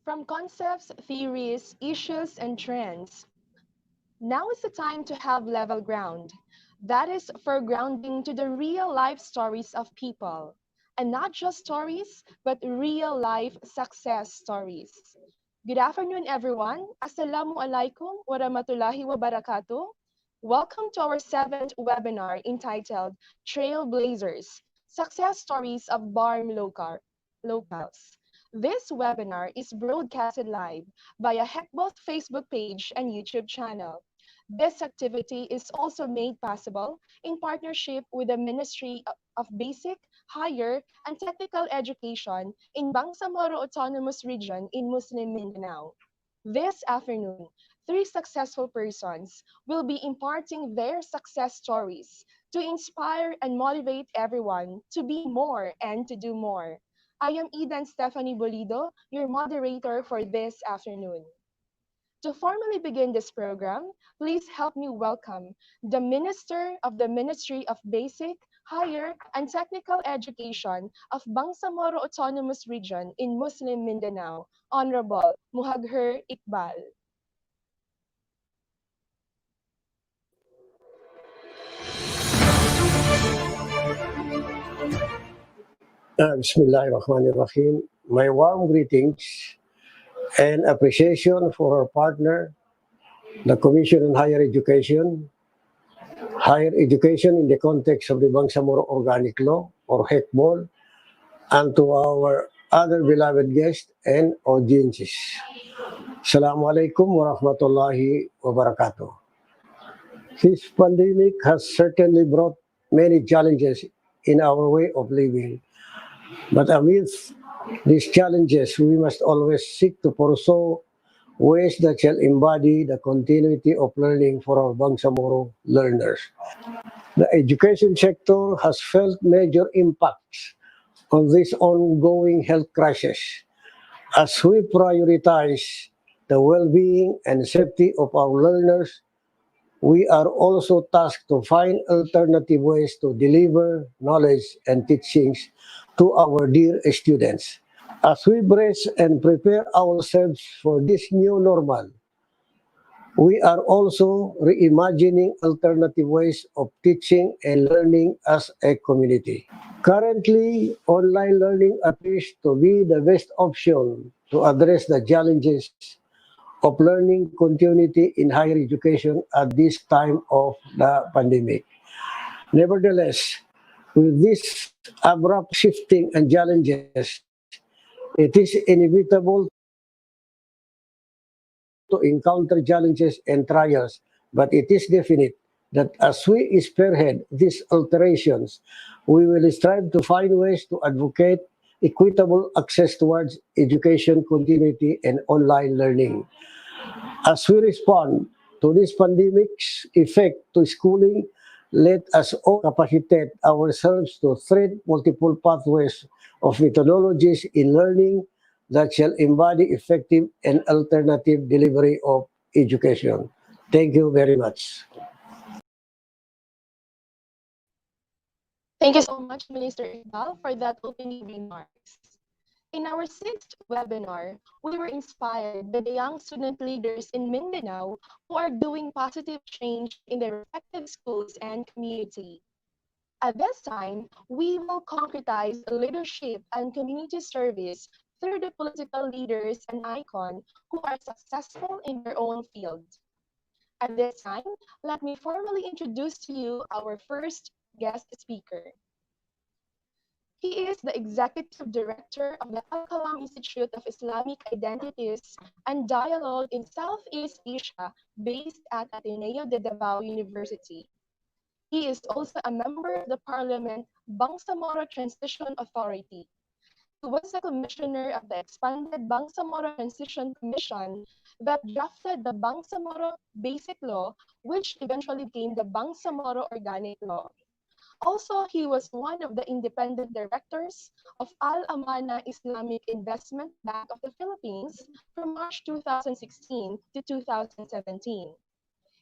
From concepts, theories, issues, and trends, now is the time to have level ground. That is for grounding to the real life stories of people. And not just stories, but real life success stories. Good afternoon, everyone. Assalamu alaikum wa rahmatullahi wa barakatuh. Welcome to our seventh webinar entitled Trailblazers, Success Stories of Locals. This webinar is broadcasted live via HECBOL's Facebook page and YouTube channel. This activity is also made possible in partnership with the Ministry of Basic, Higher, and Technical Education in Bangsamoro Autonomous Region in Muslim Mindanao. This afternoon, three successful persons will be imparting their success stories to inspire and motivate everyone to be more and to do more. I am Eden Stephanie Bolido, your moderator for this afternoon. To formally begin this program, please help me welcome the Minister of the Ministry of Basic, Higher, and Technical Education of Bangsamoro Autonomous Region in Muslim Mindanao, Honorable Muhagher Iqbal. Bismillahirrahmanirrahim. My warm greetings and appreciation for our partner, the Commission on Higher Education in the context of the Bangsamoro Organic Law, or HECBOL, and to our other beloved guests and audiences. Assalamu alaikum wa rahmatullahi wa barakatuh. This pandemic has certainly brought many challenges in our way of living. But amidst these challenges, we must always seek to pursue ways that shall embody the continuity of learning for our Bangsamoro learners. The education sector has felt major impacts on this ongoing health crisis as we prioritize the well-being and safety of our learners. We are also tasked to find alternative ways to deliver knowledge and teachings to our dear students. As we brace and prepare ourselves for this new normal, we are also reimagining alternative ways of teaching and learning as a community. Currently, online learning appears to be the best option to address the challenges of learning continuity in higher education at this time of the pandemic. Nevertheless, with this abrupt shifting and challenges, it is inevitable to encounter challenges and trials, but it is definite that as we spearhead these alterations, we will strive to find ways to advocate equitable access towards education continuity and online learning. As we respond to this pandemic's effect to schooling, let us all capacitate ourselves to thread multiple pathways of methodologies in learning that shall embody effective and alternative delivery of education. Thank you very much. Thank you so much, Minister Iqbal, for that opening remarks. In our sixth webinar, we were inspired by the young student leaders in Mindanao who are doing positive change in their respective schools and community. At this time, we will concretize leadership and community service through the political leaders and icons who are successful in their own field. At this time, let me formally introduce to you our first guest speaker. He is the Executive Director of the Qalam Institute of Islamic Identities and Dialogue in Southeast Asia, based at Ateneo de Davao University. He is also a member of the Parliament Bangsamoro Transition Authority. He was the commissioner of the expanded Bangsamoro Transition Commission that drafted the Bangsamoro Basic Law, which eventually became the Bangsamoro Organic Law. Also, he was one of the independent directors of Al-Amana Islamic Investment Bank of the Philippines from March 2016 to 2017.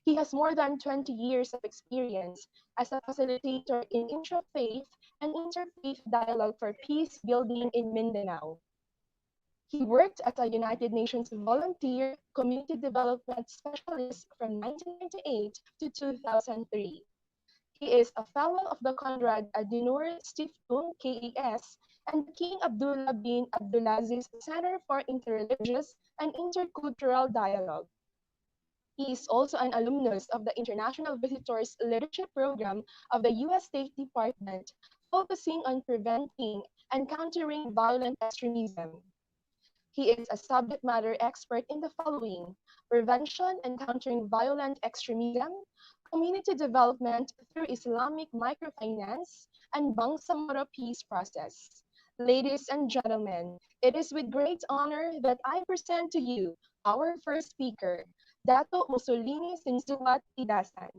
He has more than 20 years of experience as a facilitator in interfaith and interfaith dialogue for peace building in Mindanao. He worked as a United Nations volunteer community development specialist from 1998 to 2003. He is a fellow of the Konrad Adenauer Stiftung KAS and the King Abdullah bin Abdulaziz Center for Interreligious and Intercultural Dialogue. He is also an alumnus of the International Visitors Leadership Program of the U.S. State Department, focusing on preventing and countering violent extremism. He is a subject matter expert in the following: prevention and countering violent extremism, community development through Islamic microfinance, and Bangsamoro peace process. Ladies and gentlemen, it is with great honor that I present to you our first speaker, Datu Mussolini Sinsuat Lidasan.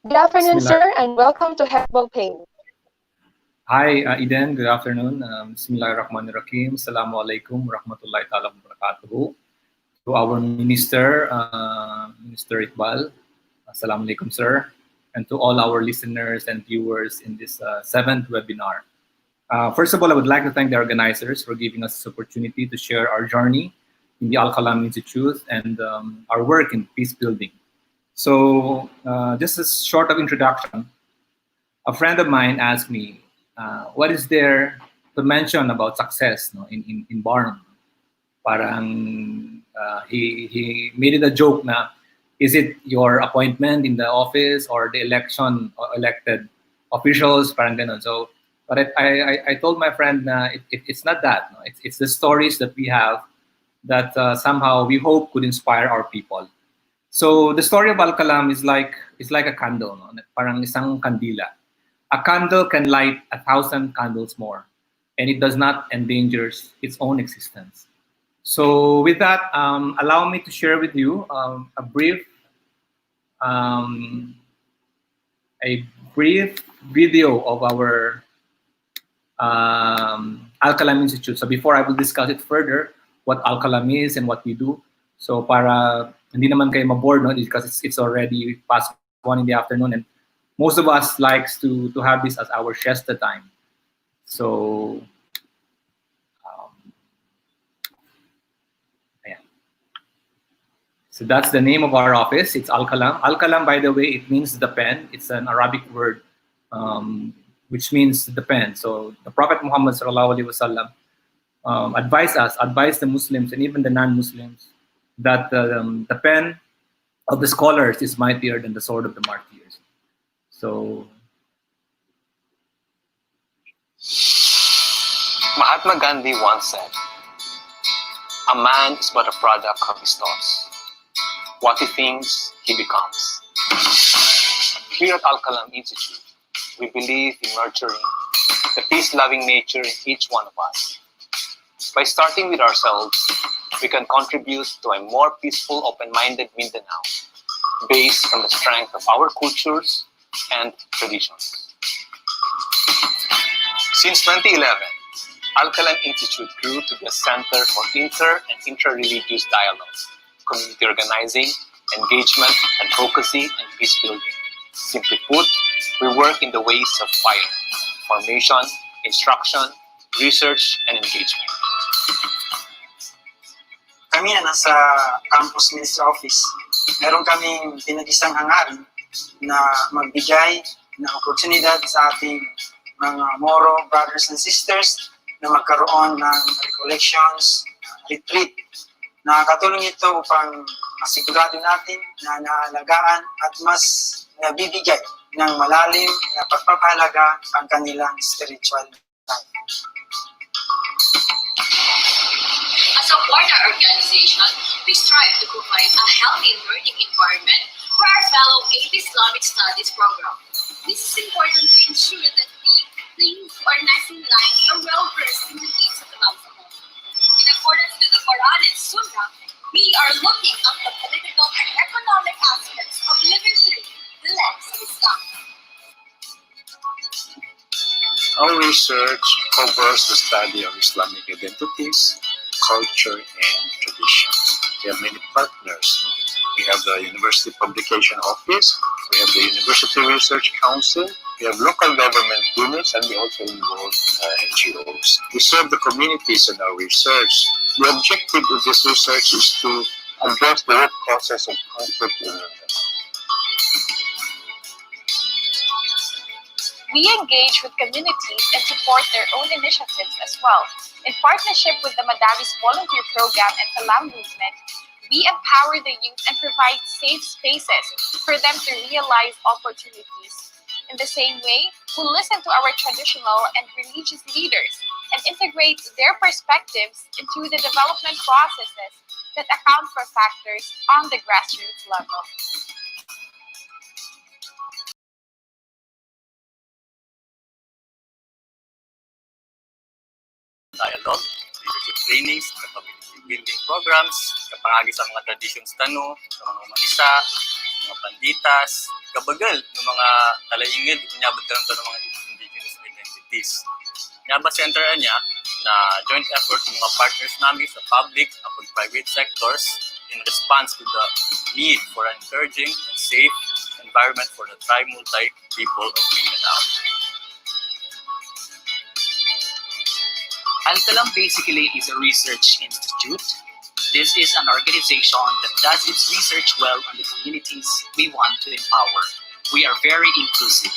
Good afternoon, Bismillah. sir, and welcome to HECBOL Pain. Hi, Eden. Good afternoon. Bismillahirrahmanirrahim. Assalamualaikum warahmatullahi ta'ala wabarakatuh. To our Minister, Minister Iqbal. Assalamualaikum, sir. And to all our listeners and viewers in this 7th webinar. First of all, I would like to thank the organizers for giving us this opportunity to share our journey in the Qalam Institute and our work in peace building. So, just a short of introduction. A friend of mine asked me, what is there to mention about success, no, in BARMM? Parang he made it a joke na, is it your appointment in the office or the election or elected officials? Parang ganun. So, but I told my friend na it's not that. No? It's the stories that we have that somehow we hope could inspire our people. So the story of Qalam is like a candle, no? Parang isang kandila. A candle can light 1,000 candles more, and it does not endanger its own existence. So with that, allow me to share with you a brief video of our Qalam Institute. So before I will discuss it further, what Qalam is and what we do. So para hindi naman kayo mabored, no? Because it's already past 1 in the afternoon, and most of us likes to have this as our siesta time. So, yeah. So that's the name of our office. It's Qalam. Qalam, by the way, it means the pen. It's an Arabic word, which means the pen. So the Prophet Muhammad sallallahu alaihi wasallam advised the Muslims and even the non-Muslims that the pen of the scholars is mightier than the sword of the martyrs. So, Mahatma Gandhi once said, "A man is but a product of his thoughts. What he thinks, he becomes." Here at Qalam Institute, we believe in nurturing the peace-loving nature in each one of us. By starting with ourselves, we can contribute to a more peaceful, open-minded Mindanao, based on the strength of our cultures and traditions. Since 2011, Qalam Institute grew to be a center for inter- and intra-religious dialogue, community organizing, engagement, advocacy, and peace building. Simply put, we work in the ways of fire, formation, instruction, research, and engagement. Kami na nasa campus minister office, meron kaming pinag-isang hangarin na magbigay ng oportunidad sa ating mga Moro brothers and sisters na magkaroon ng recollections, retreat. Nakakatulong ito upang masigurado natin na naalagaan at mas nabibigay ng malalim na pagpapahalaga ang kanilang spiritual life. As a partner organization, we strive to provide a healthy learning environment for our fellow 8 Islamic Studies program. This is important to ensure that we, the youth who are nicely life, are well versed in the needs of the Bangsamoro. In accordance with the Quran and Sunnah, we are looking at the political and economic aspects of living through the lens of Islam. Our research covers the study of Islamic identities, culture, and traditions. We have many partners. We have the University Publication Office, We have the University Research Council, we have local government units, and we also involve NGOs. We serve the communities in our research. The objective of this research is to address the root causes of conflict in Mindanao. We engage with communities and support their own initiatives as well. In partnership with the Madaris Volunteer Program and Qalam movement, we empower the youth and provide safe spaces for them to realize opportunities. In the same way, we listen to our traditional and religious leaders and integrate their perspectives into the development processes that account for factors on the grassroots level. Dialogue, leadership trainings, capability building programs, kapangagi sa mga traditions tano, sa mga manisa, mga panditas, kabagal ng mga talayingid, inyabot ka ng mga indigenous identities. Nyaba center niya na joint effort ng mga partners namin sa public at private sectors in response to the need for an encouraging and safe environment for the tri-multi people of Mindanao. Qalam basically is a research institute. This is an organization that does its research well on the communities we want to empower. We are very inclusive.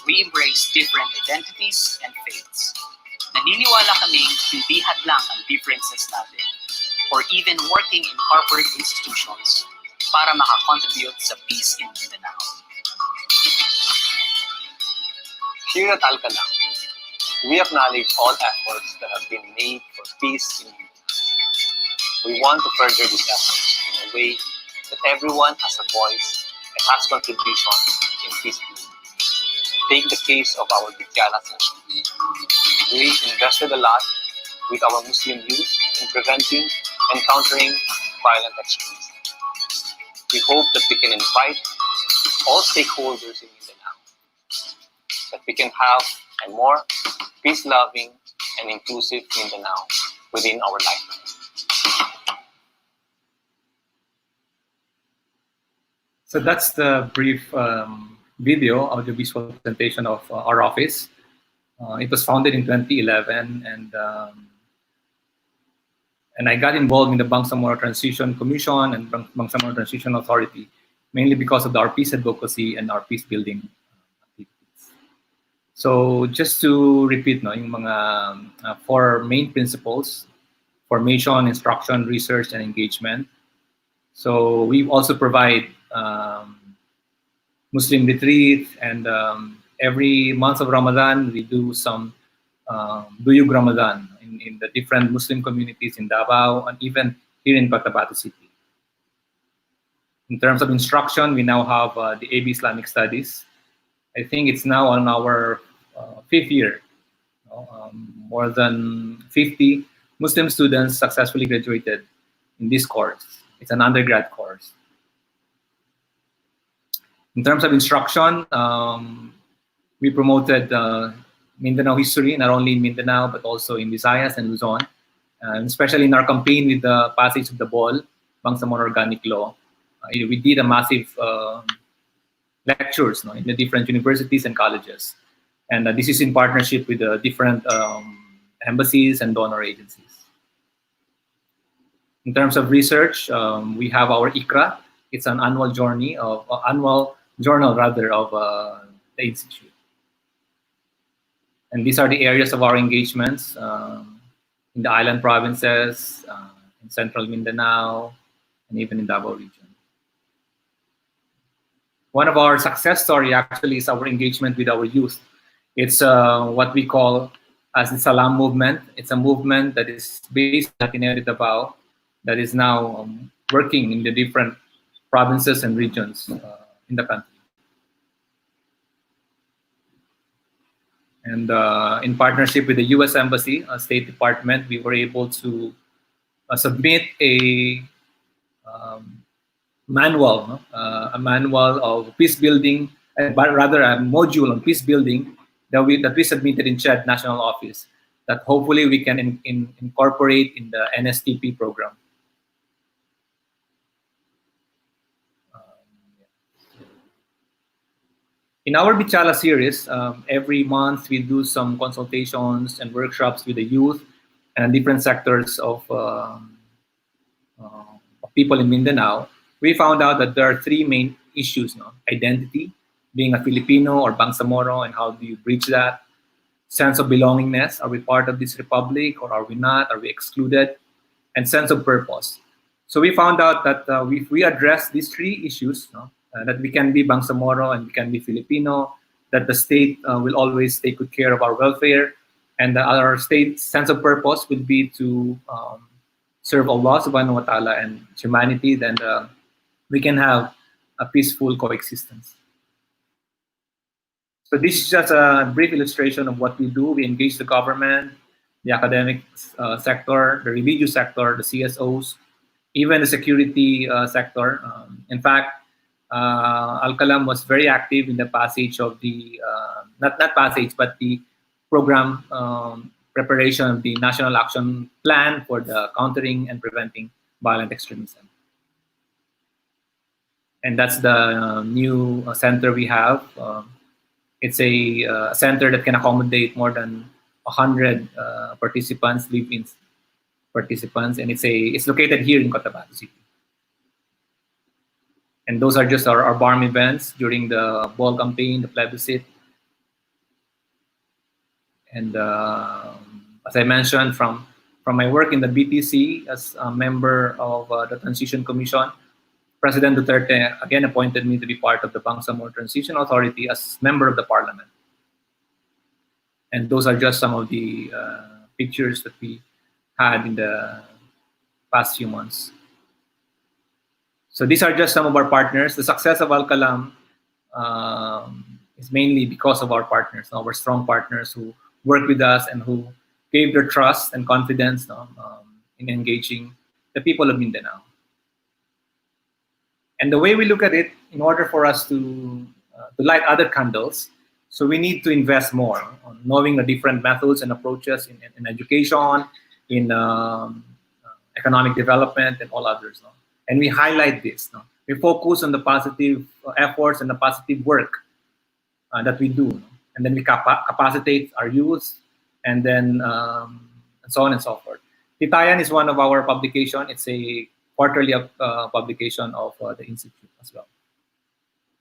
We embrace different identities and faiths. Naniniwala kaming hindi hadlang ang differences natin or even working in corporate institutions para makakontribute sa peace in Mindanao. Here at Qalam, we acknowledge all efforts that have been made for peace in Mindanao. We want to further these efforts in a way that everyone has a voice and has contribution in peace building. Take the case of our Basilan session. We invested a lot with our Muslim youth in preventing and countering violent extremism. We hope that we can invite all stakeholders in Mindanao, that we can have a more peace-loving and inclusive Mindanao within our lifetime. So that's the brief video, audiovisual presentation of our office. It was founded in 2011, and I got involved in the Bangsamoro Transition Commission and Bangsamoro Transition Authority, mainly because of our peace advocacy and our peace building activities. So just to repeat, yung mga four main principles: formation, instruction, research, and engagement. So we also provide Muslim retreat, and every month of Ramadan we do some Duyug Ramadan in the different Muslim communities in Davao and even here in Cotabato City. In terms of instruction, we now have the AB Islamic Studies. I think it's now on our fifth year. More than 50 Muslim students successfully graduated in this course. It's an undergrad course. In terms of instruction, we promoted Mindanao history, not only in Mindanao, but also in Visayas and Luzon, especially in our campaign with the passage of the BOL, Bangsamoro Organic Law. We did a massive lectures in the different universities and colleges. And this is in partnership with the different embassies and donor agencies. In terms of research, we have our ICRA. It's an annual journal of the Institute. And these are the areas of our engagements in the island provinces, in central Mindanao, and even in Davao region. One of our success story actually is our engagement with our youth. It's what we call as the Salam movement. It's a movement that is based in Davao that is now working in the different provinces and regions in the country. And in partnership with the U.S. Embassy, State Department, we were able to submit a manual of peace building, but rather a module on peace building that we submitted in CHED National Office that hopefully we can incorporate in the NSTP program. In our Bichala series, every month we do some consultations and workshops with the youth and different sectors of people in Mindanao. We found out that there are three main issues: no? Identity, being a Filipino or Bangsamoro, and how do you bridge that? Sense of belongingness, are we part of this republic or are we not? Are we excluded? And sense of purpose. So we found out that if we address these three issues, no? That we can be Bangsamoro and we can be Filipino, that the state will always take good care of our welfare, and our state's sense of purpose will be to serve Allah subhanahu wa ta'ala and humanity, then we can have a peaceful coexistence. So this is just a brief illustration of what we do. We engage the government, the academic sector, the religious sector, the CSOs, even the security sector. In fact, Qalam was very active in the passage of the, not passage, but the program preparation of the National Action Plan for the countering and preventing violent extremism. And that's the new center we have. It's a center that can accommodate more than 100 participants, live-in participants, and it's located here in Cotabato City. And those are just our BARMM events during the ball campaign, the plebiscite. And as I mentioned, from my work in the BTC as a member of the Transition Commission, President Duterte again appointed me to be part of the Bangsamoro Transition Authority as member of the parliament. And those are just some of the pictures that we had in the past few months. So these are just some of our partners. The success of Qalam is mainly because of our partners, our strong partners who work with us and who gave their trust and confidence in engaging the people of Mindanao. And the way we look at it, in order for us to light other candles, so we need to invest more on knowing the different methods and approaches in education, in economic development, and all others. No? And we highlight this. No? We focus on the positive efforts and the positive work that we do. No? And then we capacitate our youth, and then and so on and so forth. Titayan is one of our publications. It's a quarterly publication of the Institute as well.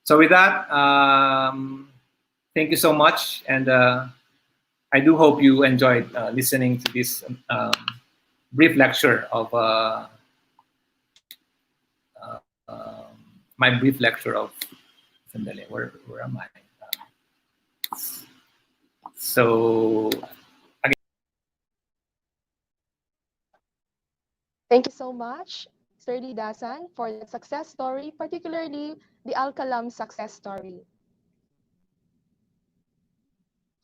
So with that, thank you so much. And I do hope you enjoyed listening to this brief lecture of my brief lecture of, where am I? So again. Thank you so much, Sir Lidasan, for the success story, particularly the Qalam success story.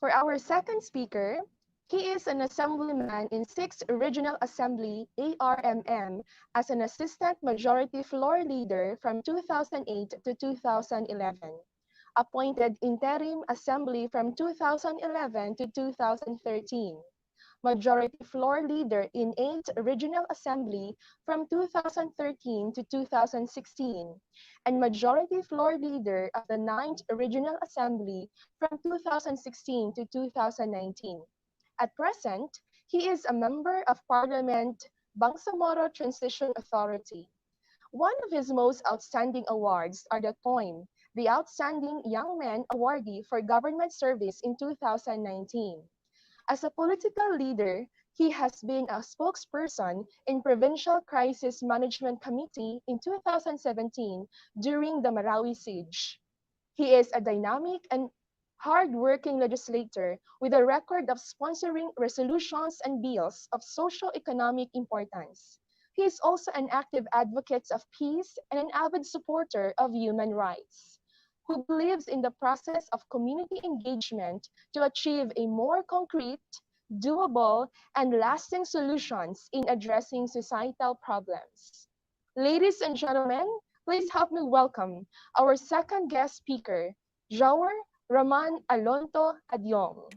For our second speaker, he is an assemblyman in 6th Regional Assembly, BARMM, as an assistant majority floor leader from 2008 to 2011. Appointed interim assembly from 2011 to 2013. Majority floor leader in 8th Regional Assembly from 2013 to 2016, and majority floor leader of the 9th Regional Assembly from 2016 to 2019. At present, he is a member of Parliament Bangsamoro Transition Authority. One of his most outstanding awards are the TOYM, the Outstanding Young Man Awardee for Government Service in 2019. As a political leader, he has been a spokesperson in Provincial Crisis Management Committee in 2017 during the Marawi siege. He is a dynamic and hard-working legislator with a record of sponsoring resolutions and bills of socio-economic importance. He is also an active advocate of peace and an avid supporter of human rights, who believes in the process of community engagement to achieve a more concrete, doable, and lasting solutions in addressing societal problems. Ladies and gentlemen, please help me welcome our second guest speaker, Zia Alonto Adiong.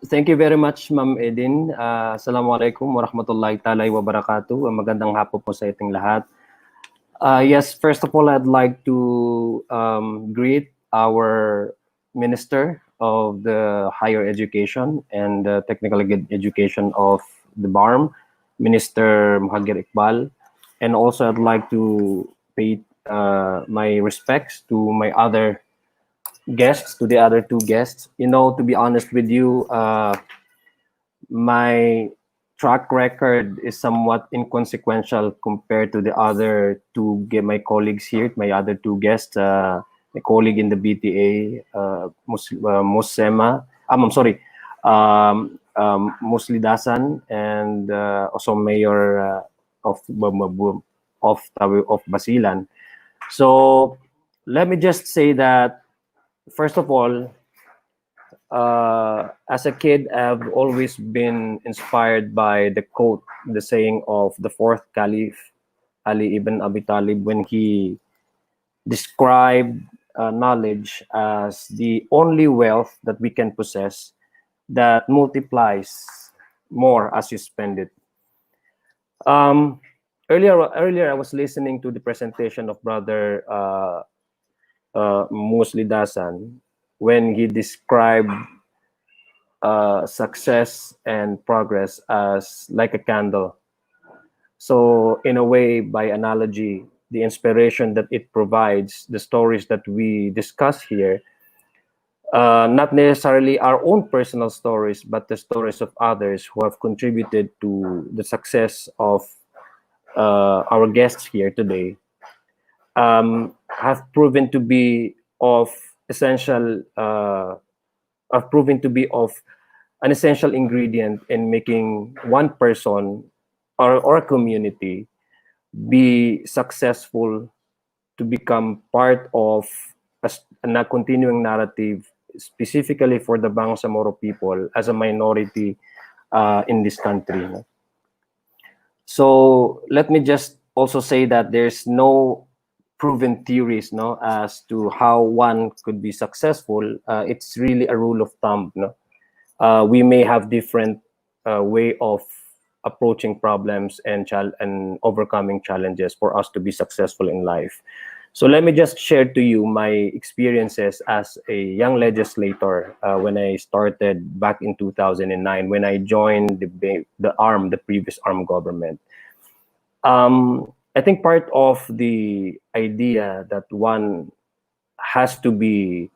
Thank you very much, Ma'am Edin. Assalamualaikum warahmatullahi ta'ala wabarakatuh. Magandang hapon po sa iting lahat. Yes, first of all, I'd like to greet our Minister of the Higher Education and Technical Education of the BARMM, Minister CHED-HECBOL. And also I'd like to pay my respects to my other guests, to the other two guests. You know, to be honest with you, my track record is somewhat inconsequential compared to the other two, my colleagues here, my other two guests, my colleague in the BTA, Musema, I'm sorry, Lidasan, and also Mayor of Basilan. So let me just say that, first of all, as a kid, I've always been inspired by the quote, the saying of the fourth Caliph, Ali ibn Abi Talib, when he described knowledge as the only wealth that we can possess that multiplies more as you spend it. Earlier, I was listening to the presentation of Brother Lidasan when he described success and progress as like a candle. So in a way, by analogy, the inspiration that it provides, the stories that we discuss here, not necessarily our own personal stories, but the stories of others who have contributed to the success of our guests here today, have proven to be of essential, have proven to be of an essential ingredient in making one person or a community be successful, to become part of a continuing narrative, specifically for the Bangsamoro people as a minority in this country. So let me just also say that there's no proven theories, no, as to how one could be successful. It's really a rule of thumb, no. We may have different way of approaching problems and overcoming challenges for us to be successful in life. So let me just share to you my experiences as a young legislator when I started back in 2009, when I joined the previous ARMM government. I think part of the idea that one has to be,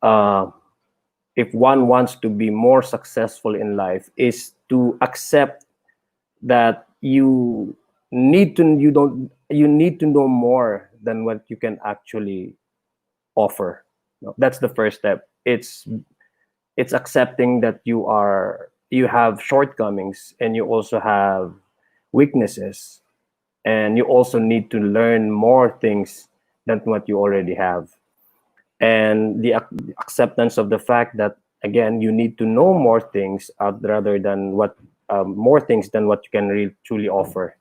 if one wants to be more successful in life, is to accept that you need to know more than what you can actually offer. That's the first step. It's accepting that you have shortcomings and you also have weaknesses, and you also need to learn more things than what you already have. And the acceptance of the fact that, again, you need to know more things rather than more things than what you can really truly offer.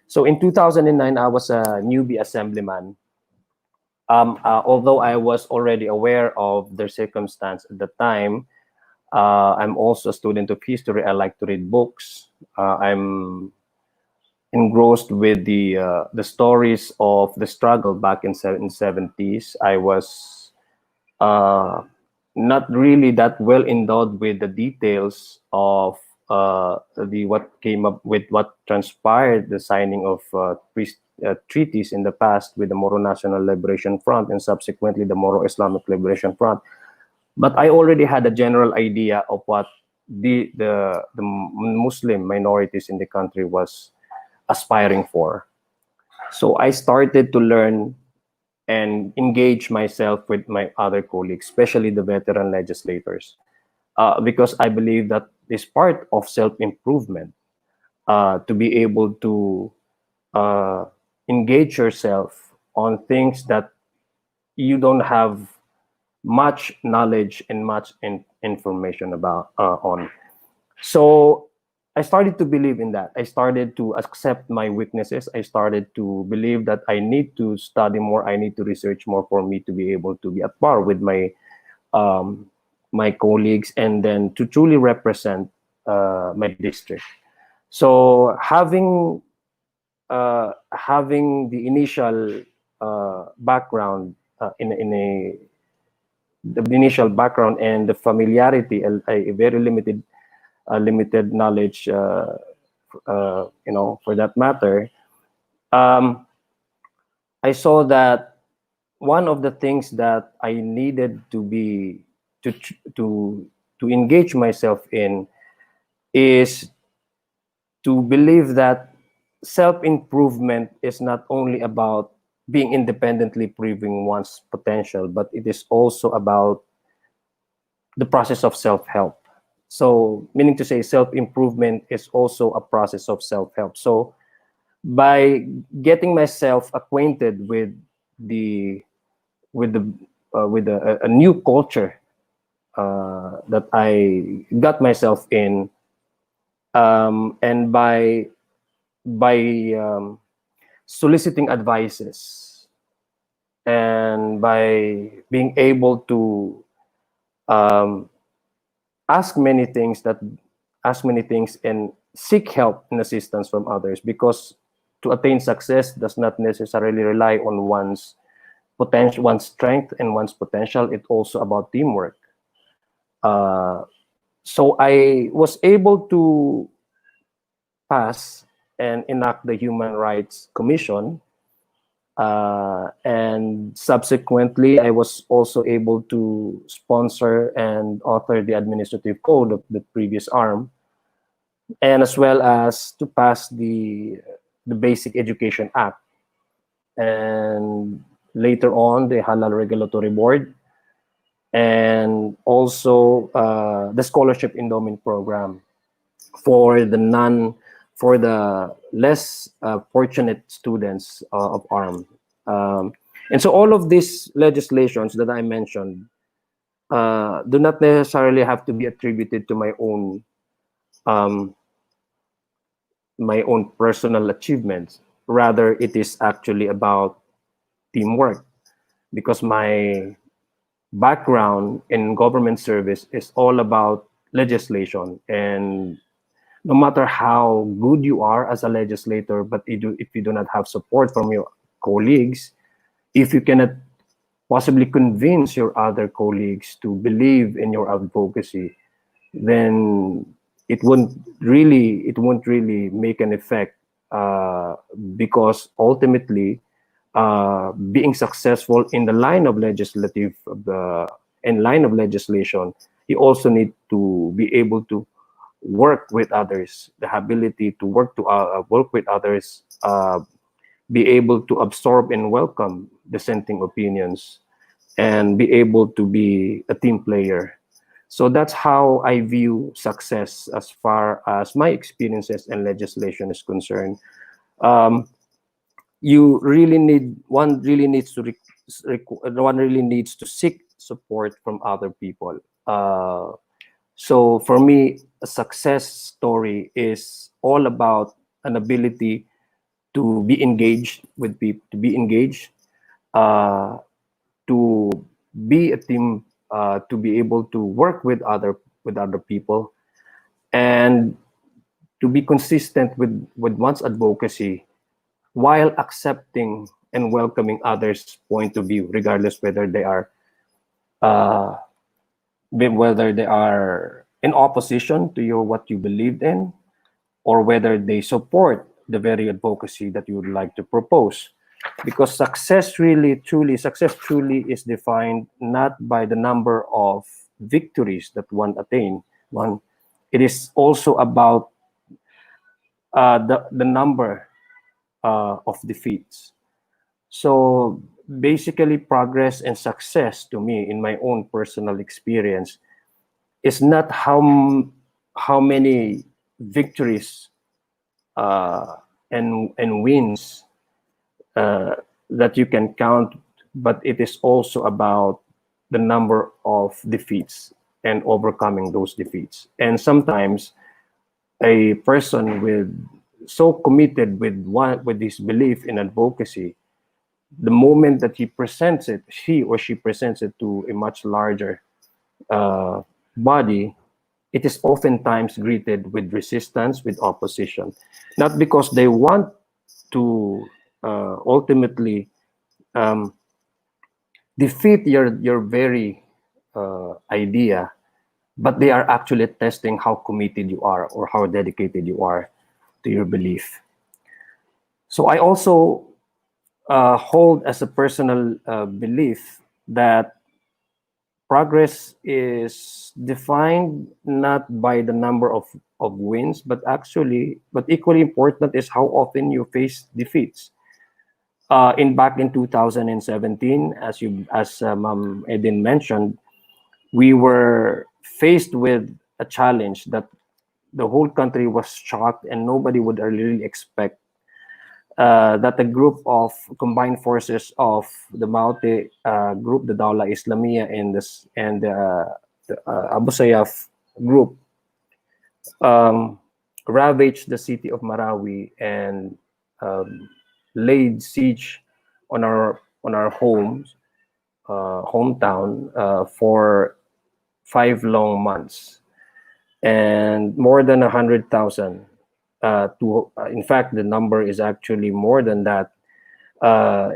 So in 2009, I was a newbie assemblyman. Although I was already aware of their circumstance at the time, I'm also a student of history. I like to read books. I'm engrossed with the stories of the struggle back in 70s. I was not really that well endowed with the details of what came up with what transpired, the signing of treaties in the past with the Moro National Liberation Front and subsequently the Moro Islamic Liberation Front. But I already had a general idea of what the Muslim minorities in the country was aspiring for. So I started to learn and engage myself with my other colleagues, especially the veteran legislators, because I believe that is part of self-improvement, to be able to engage yourself on things that you don't have much knowledge and much information about on. So I started to believe in that. I started to accept my weaknesses. I started to believe that I need to study more. I need to research more for me to be able to be at par with my my colleagues, and then to truly represent my district. So having having the initial background the initial background and the familiarity, a very limited knowledge, for that matter, I saw that one of the things that I needed to engage myself in is to believe that self-improvement is not only about being independently proving one's potential, but it is also about the process of self-help. So, meaning to say, self-improvement is also a process of self-help. So, by getting myself acquainted with a new culture that I got myself in, and by soliciting advices and by being able to ask many things and seek help and assistance from others, because to attain success does not necessarily rely on one's potential, one's strength and one's potential. It's also about teamwork. So I was able to pass and enact the Human Rights Commission, and subsequently I was also able to sponsor and author the administrative code of the previous arm, and as well as to pass the Basic Education Act, and later on the Halal Regulatory Board, and also the Scholarship Endowment Program for the less fortunate students of ARM. And so all of these legislations that I mentioned do not necessarily have to be attributed to my own personal achievements. Rather, it is actually about teamwork, because my background in government service is all about legislation. And no matter how good you are as a legislator, but if you do not have support from your colleagues, if you cannot possibly convince your other colleagues to believe in your advocacy, then it won't really make an effect, because ultimately, being successful in the line of legislation, you also need to be able to work with others, the ability to work with others, be able to absorb and welcome dissenting opinions, and be able to be a team player. So that's how I view success as far as my experiences and legislation is concerned. One really needs to seek support from other people. So for me, a success story is all about an ability to be engaged with people, to be a team, to be able to work with other people, and to be consistent with one's advocacy, while accepting and welcoming others' point of view, regardless whether they are in opposition to what you believed in, or whether they support the very advocacy that you would like to propose. Because success truly is defined not by the number of victories that one attain. It is also about the number of defeats. So basically, progress and success to me, in my own personal experience, is not how many victories and wins that you can count, but it is also about the number of defeats and overcoming those defeats. And sometimes a person so committed with his belief in advocacy, the moment that he or she presents it to a much larger body, it is oftentimes greeted with resistance, with opposition, not because they want to ultimately defeat your very idea, but they are actually testing how committed you are or how dedicated you are to your belief. So I also hold as a personal belief that progress is defined not by the number of wins, but equally important is how often you face defeats. Back in 2017, as Ma'am Edin mentioned, we were faced with a challenge that the whole country was shocked and nobody would really expect that a group of combined forces of the Maute group, the Dawla Islamiyah, and the Abu Sayyaf group ravaged the city of Marawi and laid siege on our hometown for 5 long months, and more than 100,000. In fact, the number is actually more than that.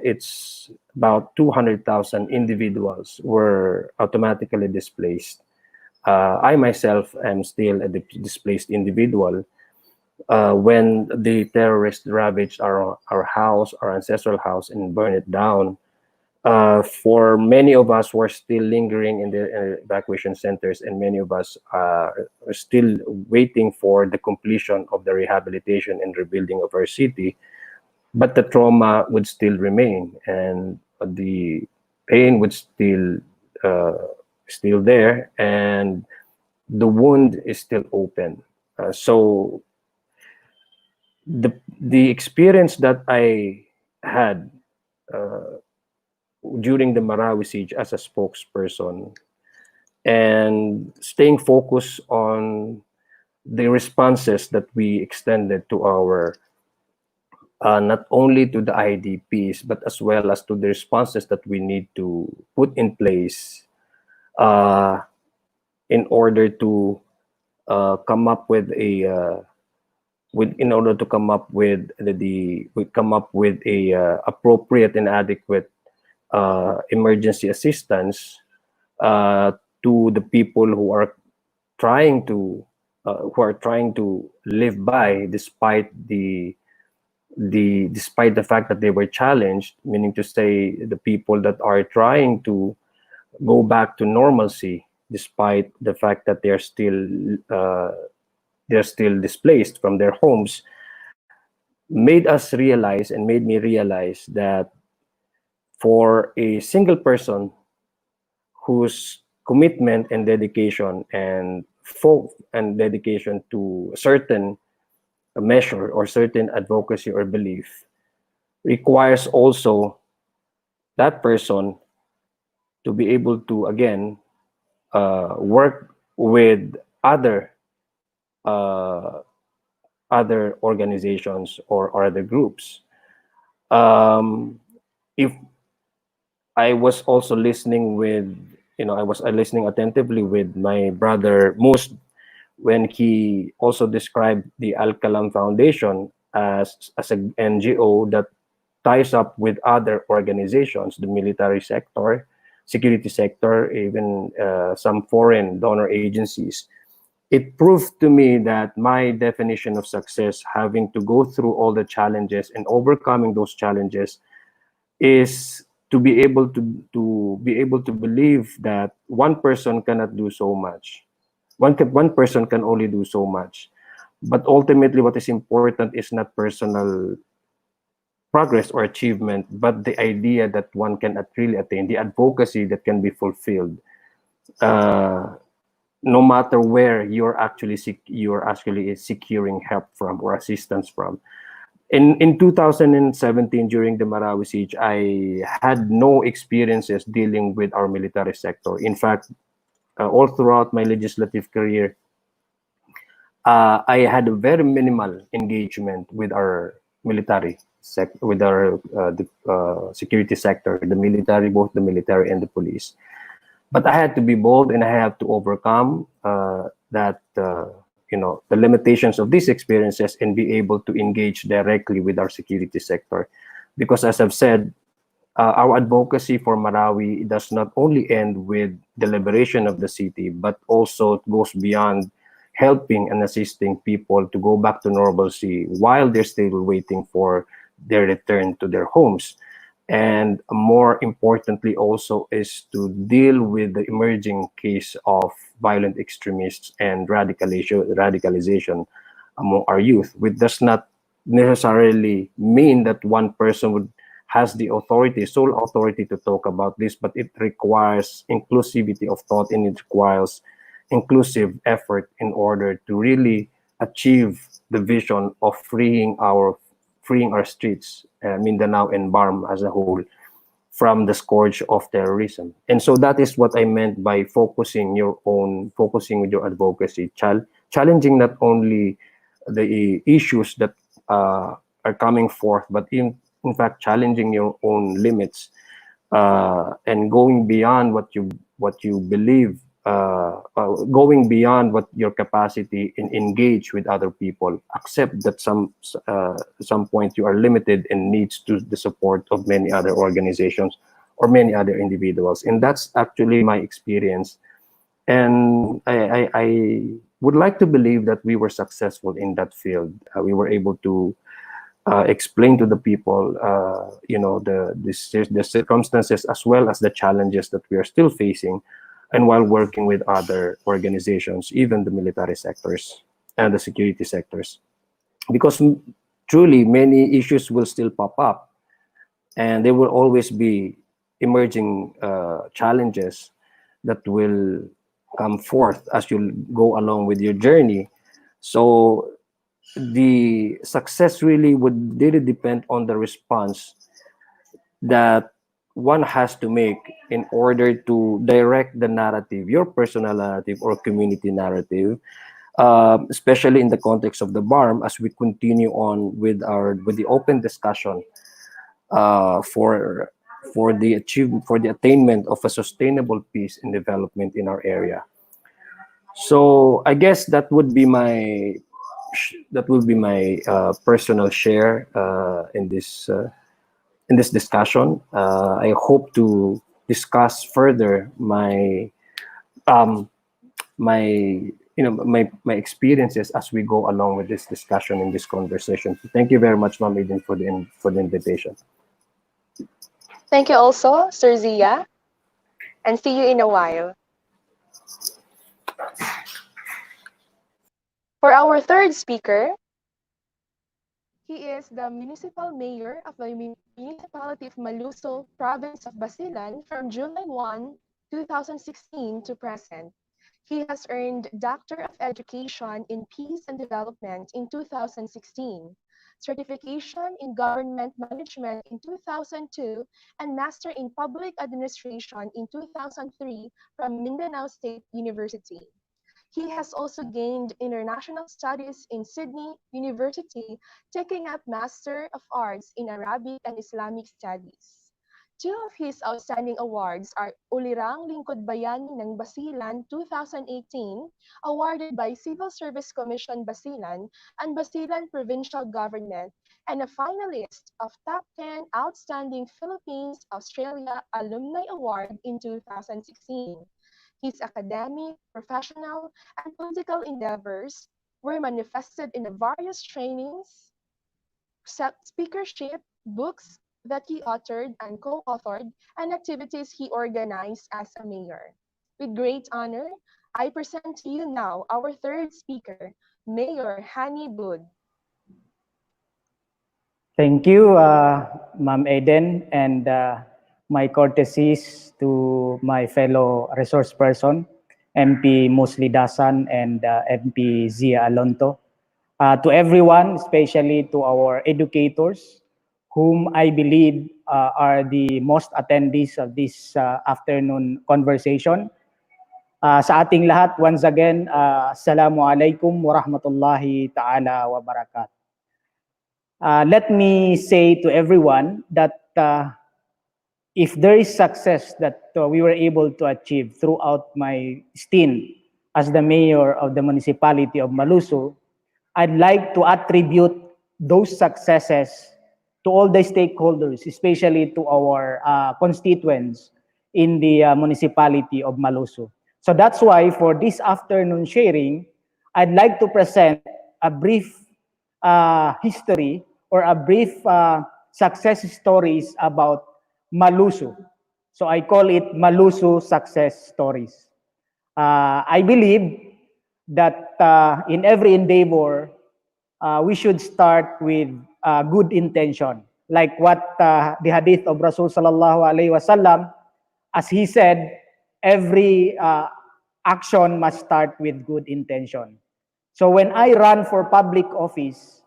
It's about 200,000 individuals were automatically displaced. I myself am still a displaced individual. When the terrorists ravaged our house, our ancestral house, and burned it down, for many of us who are still lingering in the evacuation centers, and many of us are still waiting for the completion of the rehabilitation and rebuilding of our city, but the trauma would still remain and the pain would still there, and the wound is still open. So the experience that I had during the Marawi siege as a spokesperson and staying focused on the responses that we extended to our not only to the IDPs, but as well as to the responses that we need to put in place in order to come up with a appropriate and adequate emergency assistance to the people who are trying to live by despite the fact that they were challenged, meaning to say the people that are trying to go back to normalcy despite the fact that they're still displaced from their homes, made me realize that for a single person whose commitment and dedication and dedication to a certain measure or certain advocacy or belief requires also that person to be able to again work with other organizations or other groups. If I was also listening I was listening attentively with my brother Mus when he also described the Qalam Foundation as an NGO that ties up with other organizations, the military sector, security sector, even some foreign donor agencies. It proved to me that my definition of success, having to go through all the challenges and overcoming those challenges, is to be able to believe that one person cannot do so much. One person can only do so much. But ultimately, what is important is not personal progress or achievement, but the idea that one can really attain, the advocacy that can be fulfilled, no matter where you're actually securing help from or assistance from. In 2017, during the Marawi siege, I had no experiences dealing with our military sector. In fact, all throughout my legislative career, I had a very minimal engagement with our military with our security sector, the military, both the military and the police. But I had to be bold, and I have to overcome that the limitations of these experiences and be able to engage directly with our security sector. Because as I've said, our advocacy for Marawi does not only end with the liberation of the city, but also goes beyond helping and assisting people to go back to normalcy while they're still waiting for their return to their homes. And more importantly also is to deal with the emerging case of violent extremists and radicalization among our youth, which does not necessarily mean that one person has the sole authority to talk about this, but it requires inclusivity of thought, and it requires inclusive effort in order to really achieve the vision of freeing our streets, Mindanao and BARMM as a whole, from the scourge of terrorism. And so that is what I meant by focusing with your advocacy, challenging not only the issues that are coming forth, but in fact challenging your own limits, and going beyond what you believe, going beyond what your capacity in engage with other people. Accept that some point you are limited and needs to the support of many other organizations or many other individuals. And that's actually my experience. And I would like to believe that we were successful in that field. We were able to explain to the people, the circumstances as well as the challenges that we are still facing, and while working with other organizations, even the military sectors and the security sectors. Because truly many issues will still pop up, and there will always be emerging challenges that will come forth as you go along with your journey. So the success really would depend on the response that one has to make in order to direct the narrative, your personal narrative or community narrative, especially in the context of the BARMM, as we continue on with the open discussion for the attainment of a sustainable peace and development in our area. So I guess that would be my personal share in this discussion. I hope to discuss further my experiences as we go along with this discussion in this conversation. Thank you very much, Ma'am Aiden, for the invitation. Thank you also, Sir Zia, and see you in a while. For our third speaker, he is the Municipal Mayor of the Municipality of Maluso, Province of Basilan from July 1, 2016 to present. He has earned Doctor of Education in Peace and Development in 2016, Certification in Government Management in 2002, and Master in Public Administration in 2003 from Mindanao State University. He has also gained international studies in Sydney University, taking up Master of Arts in Arabic and Islamic Studies. Two of his outstanding awards are Ulirang Lingkod Bayani ng Basilan 2018, awarded by Civil Service Commission Basilan and Basilan Provincial Government, and a finalist of Top 10 Outstanding Philippines-Australia Alumni Award in 2016. His academic, professional, and political endeavors were manifested in the various trainings, speakership, books that he authored and co-authored, and activities he organized as a mayor. With great honor, I present to you now our third speaker, Mayor Hanie Bud. Thank you, Ma'am Aiden, and my courtesies to my fellow resource person, MP Lidasan and MP Zia Alonto. To everyone, especially to our educators, whom I believe are the most attendees of this afternoon conversation. Sa ating lahat, once again, Assalamualaikum warahmatullahi ta'ala wabarakatuh. Let me say to everyone that if there is success that we were able to achieve throughout my stint as the mayor of the Municipality of Maluso, I'd like to attribute those successes to all the stakeholders, especially to our constituents in the Municipality of Maluso. So that's why for this afternoon sharing, I'd like to present a brief history or a brief success stories about Maluso. So I call it Maluso Success Stories. I believe that in every endeavor, we should start with good intention. Like what the hadith of Rasul sallallahu alaihi wasallam, as he said, every action must start with good intention. So when I ran for public office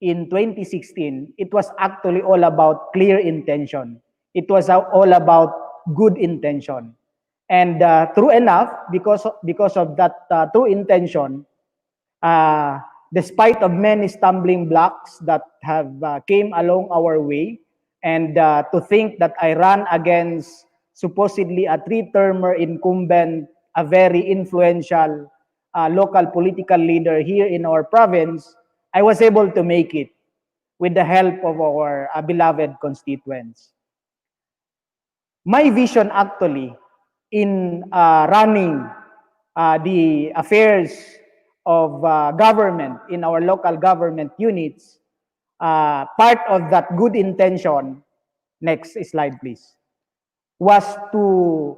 in 2016, it was actually all about clear intention. It was all about good intention. And true enough, because of that true intention, despite of many stumbling blocks that have came along our way, and to think that I ran against supposedly a three-termer incumbent, a very influential local political leader here in our province, I was able to make it with the help of our beloved constituents. My vision actually in running the affairs of government in our local government units, part of that good intention, next slide please, was to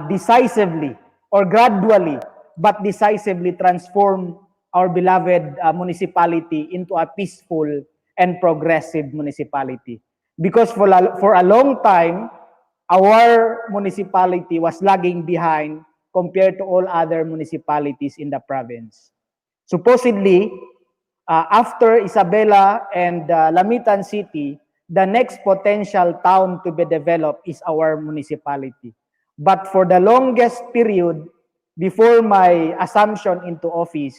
decisively or gradually but decisively transform our beloved municipality into a peaceful and progressive municipality. Because for a long time, our municipality was lagging behind compared to all other municipalities in the province. Supposedly, after Isabela and Lamitan City, the next potential town to be developed is our municipality. But for the longest period before my assumption into office,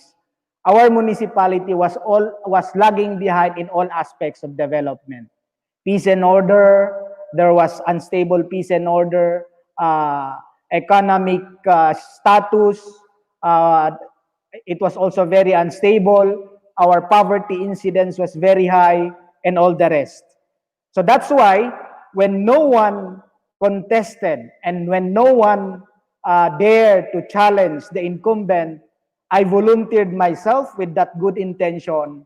our municipality was lagging behind in all aspects of development. Peace and order, there was unstable peace and order, economic status, it was also very unstable, our poverty incidence was very high, and all the rest. So that's why when no one contested and when no one dared to challenge the incumbent, I volunteered myself with that good intention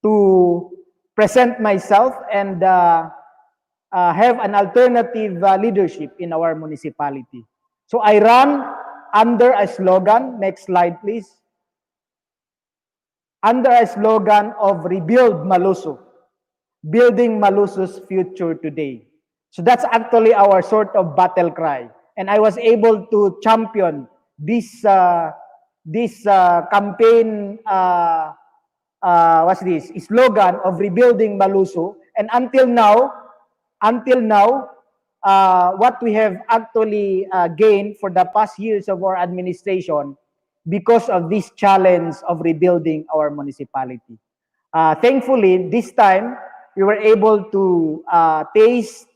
to present myself and have an alternative leadership in our municipality. So I ran under a slogan, next slide please, under a slogan of Rebuild Maluso, building Maluso's future today. So that's actually our sort of battle cry. And I was able to champion this campaign, what's this, slogan of rebuilding Maluso. And until now, what we have actually gained for the past years of our administration because of this challenge of rebuilding our municipality. Thankfully, this time, we were able to taste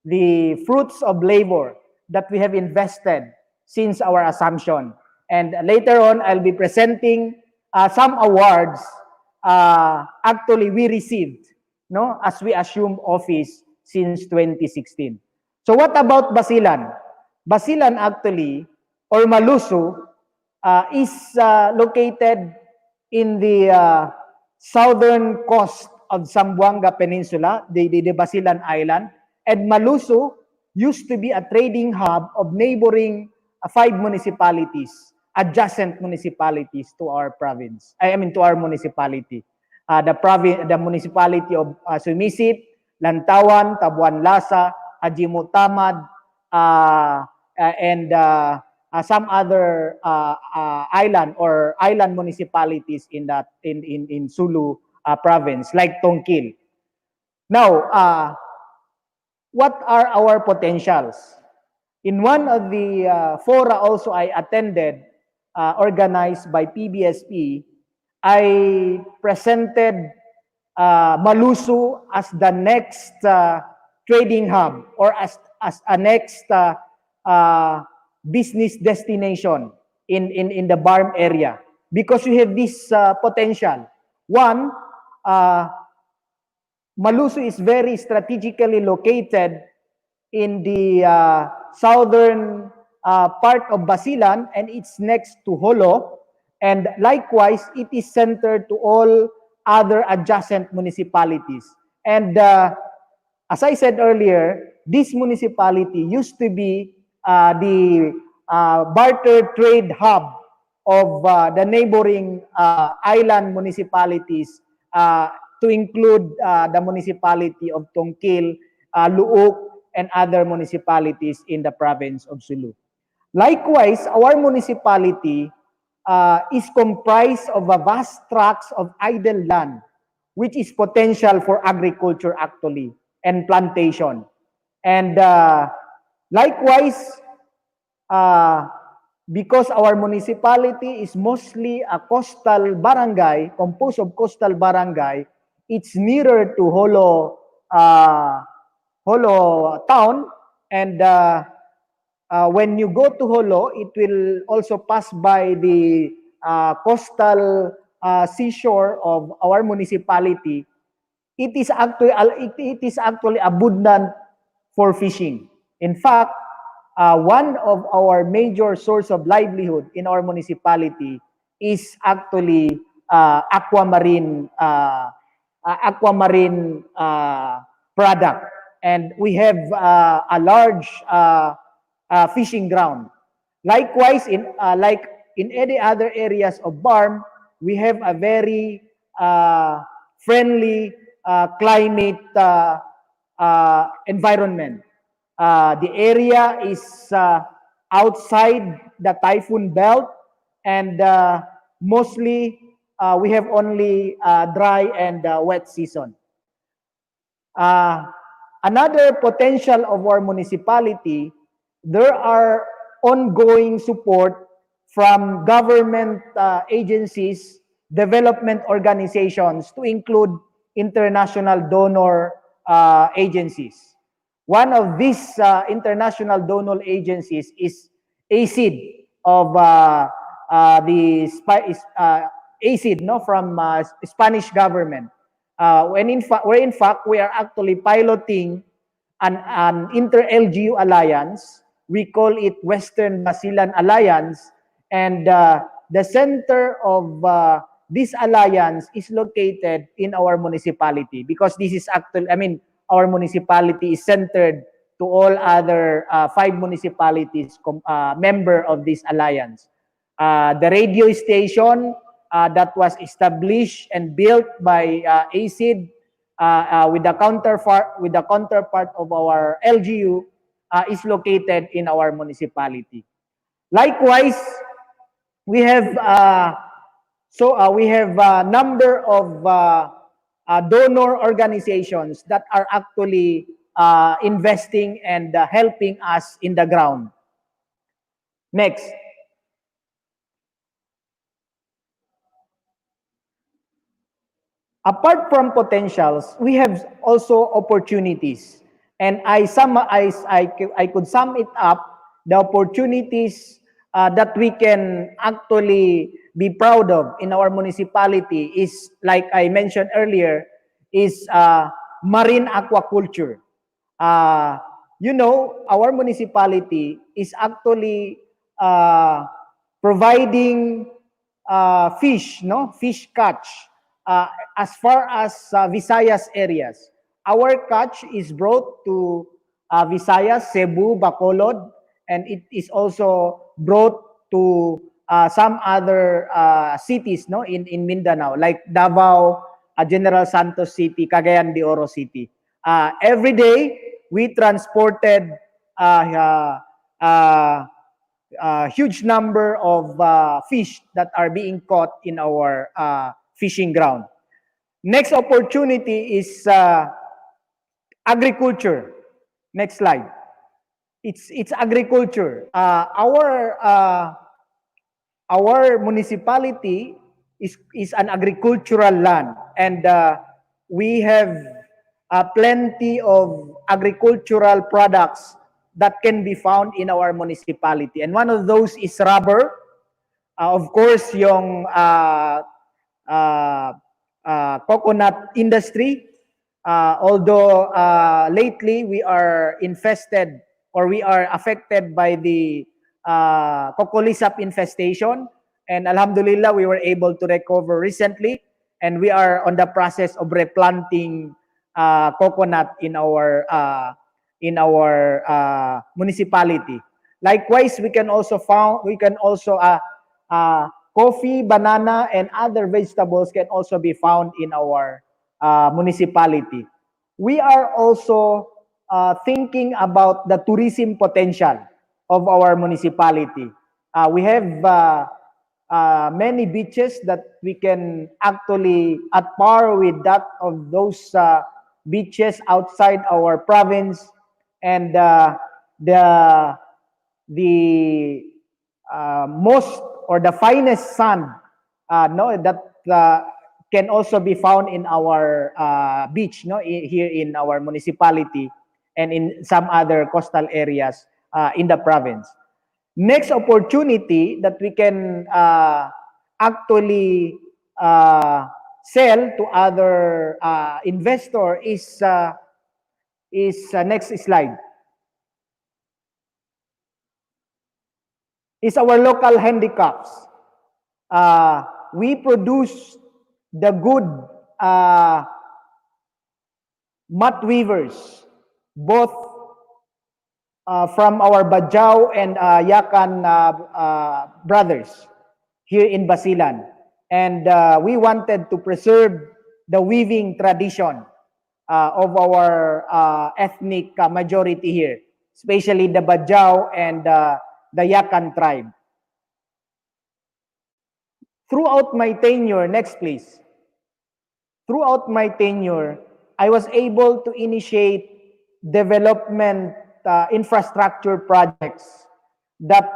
the fruits of labor that we have invested since our assumption. And later on, I'll be presenting some awards actually we received, no, as we assumed office since 2016. So what about Basilan? Basilan actually, or Maluso, is located in the southern coast of Zamboanga Peninsula, the Basilan Island, and Maluso used to be a trading hub of neighboring 5 municipalities, adjacent municipalities to our province. To our municipality. The municipality of Sumisip, Lantawan, Tabuan Lasa, Hajimutamad, and some other island municipalities in Sulu province, like Tongkil. Now, what are our potentials? In one of the fora also I attended, organized by PBSP, I presented Maluso as the next trading hub, or as a next business destination in the BARMM area, because we have this potential. One, Maluso is very strategically located in the southern part of Basilan, and it's next to Holo, and likewise it is centered to all other adjacent municipalities. And as I said earlier, this municipality used to be the barter trade hub of the neighboring island municipalities, to include the municipality of Tongkil, Luok, and other municipalities in the province of Sulu. Likewise, our municipality is comprised of a vast tracts of idle land, which is potential for agriculture actually, and plantation. And likewise, because our municipality is mostly a coastal barangay, composed of coastal barangay, it's nearer to Holo town, and when you go to Holo, it will also pass by the coastal seashore of our municipality. It is actually abundant for fishing. In fact, one of our major source of livelihood in our municipality is actually aquamarine product, and we have a large fishing ground. Likewise, like in any other areas of BARMM, we have a very friendly climate environment. The area is outside the typhoon belt, and mostly we have only dry and wet season. Another potential of our municipality, there are ongoing support from government agencies, development organizations, to include international donor agencies. One of these international donor agencies is ACID of ACID, no, from Spanish government. Where in fact we are actually piloting an inter-LGU alliance. We call it Western Basilan Alliance, and the center of this alliance is located in our municipality, because this is actually, our municipality is centered to all other 5 municipalities member of this alliance. The radio station that was established and built by ACID with the counterpart of our LGU is located in our municipality. Likewise, we have a number of donor organizations that are actually investing and helping us in the ground. Next. Apart from potentials, we have also opportunities. And I could sum it up, the opportunities that we can actually be proud of in our municipality is, like I mentioned earlier, is marine aquaculture. You know, our municipality is actually providing fish catch as far as Visayas areas. Our catch is brought to Visayas, Cebu, Bacolod, and it is also brought to some other cities, no, in Mindanao, like Davao, General Santos City, Cagayan de Oro City. Every day, we transported huge number of fish that are being caught in our fishing ground. Next opportunity is agriculture. Next slide. It's agriculture. Our municipality is an agricultural land, and we have plenty of agricultural products that can be found in our municipality. And one of those is rubber, Of course, yung coconut industry. Although lately we are infested or we are affected by the cocolisap infestation, and alhamdulillah we were able to recover recently, and we are on the process of replanting coconut in our municipality. Likewise, we can also coffee, banana, and other vegetables can also be found in our municipality. We are also thinking about the tourism potential of our municipality. We have many beaches that we can actually at par with that of those beaches outside our province, and the most or the finest sand that can also be found in our beach, here in our municipality and in some other coastal areas in the province. Next opportunity that we can actually sell to other investor is next slide. Is our local handicrafts. We produce the good mat weavers, both from our Bajau and Yakan brothers here in Basilan. And we wanted to preserve the weaving tradition of our ethnic majority here, especially the Bajau and the Yakan tribe. Throughout my tenure, next please. Throughout my tenure, I was able to initiate development infrastructure projects that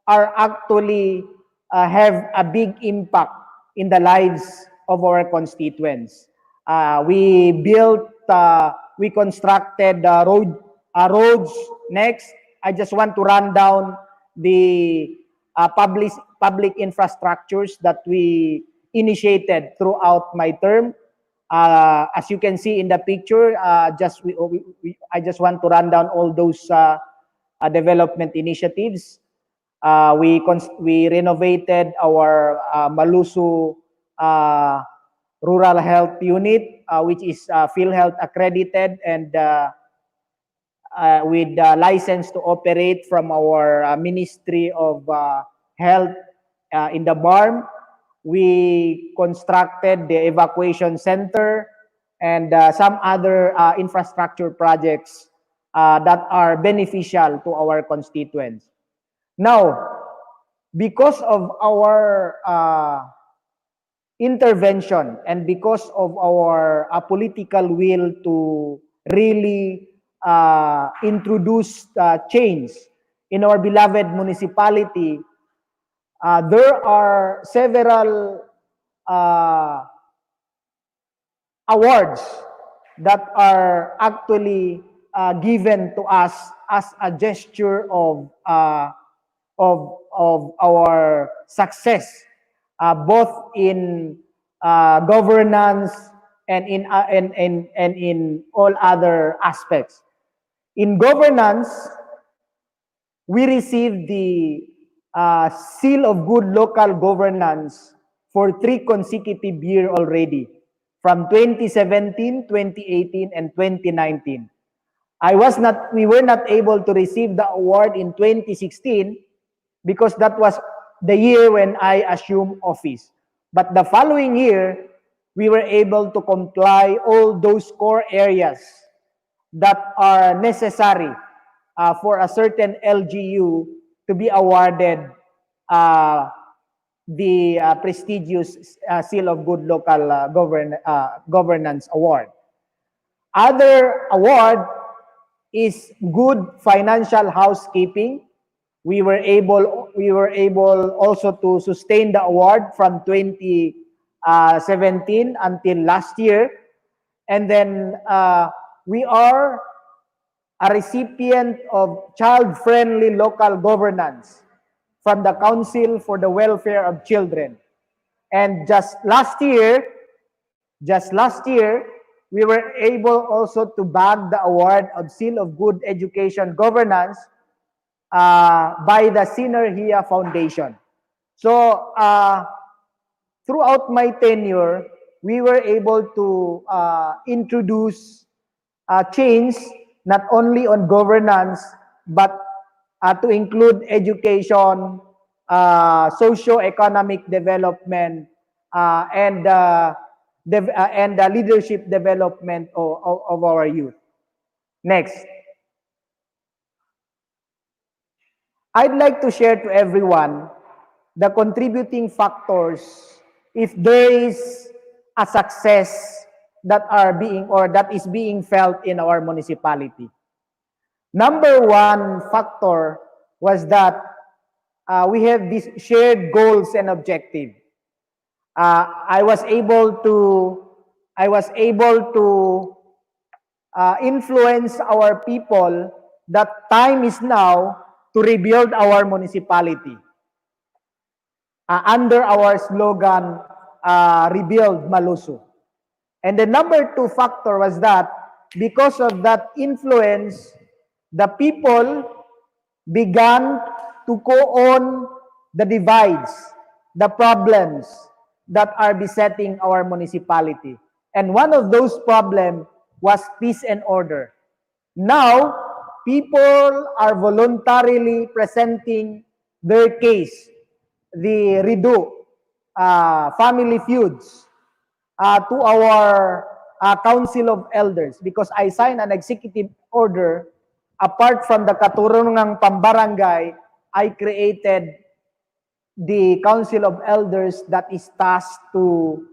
are actually have a big impact in the lives of our constituents. We constructed roads. Next, I just want to run down the public infrastructures that we initiated throughout my term. As you can see in the picture, I just want to run down all those development initiatives. We renovated our Maluso Rural Health Unit, which is PhilHealth accredited and with license to operate from our Ministry of Health in the BARMM. We constructed the evacuation center and some other infrastructure projects that are beneficial to our constituents. Now, because of our intervention and because of our political will to really introduce change in our beloved municipality, there are several awards that are actually given to us as a gesture of our success, both in governance and in all other aspects. In governance, we received the Seal of Good Local Governance for 3 consecutive years already, from 2017, 2018, and 2019. We were not able to receive the award in 2016 because that was the year when I assumed office. But the following year, we were able to comply all those core areas that are necessary for a certain LGU to be awarded the prestigious Seal of Good Local Governance Award. Other award is Good Financial Housekeeping. We were able also to sustain the award from 2017 until last year. And then we are a recipient of Child-Friendly Local Governance from the Council for the Welfare of Children. And just last year, we were able also to bag the award of Seal of Good Education Governance by the Synergia Foundation. So throughout my tenure, we were able to introduce change not only on governance, but to include education, socio-economic development, and the leadership development of our youth. Next. I'd like to share to everyone the contributing factors if there is a success that is being felt in our municipality. Number one factor was that we have these shared goals and objectives. I was able to influence our people that time is now to rebuild our municipality under our slogan, Rebuild Maluso. And the number two factor was that because of that influence, the people began to co-own the divides, the problems that are besetting our municipality. And one of those problems was peace and order. Now, people are voluntarily presenting their case, the redo, family feuds, to our Council of Elders, because I signed an executive order. Apart from the Katurungang Pambarangay, I created the Council of Elders that is tasked to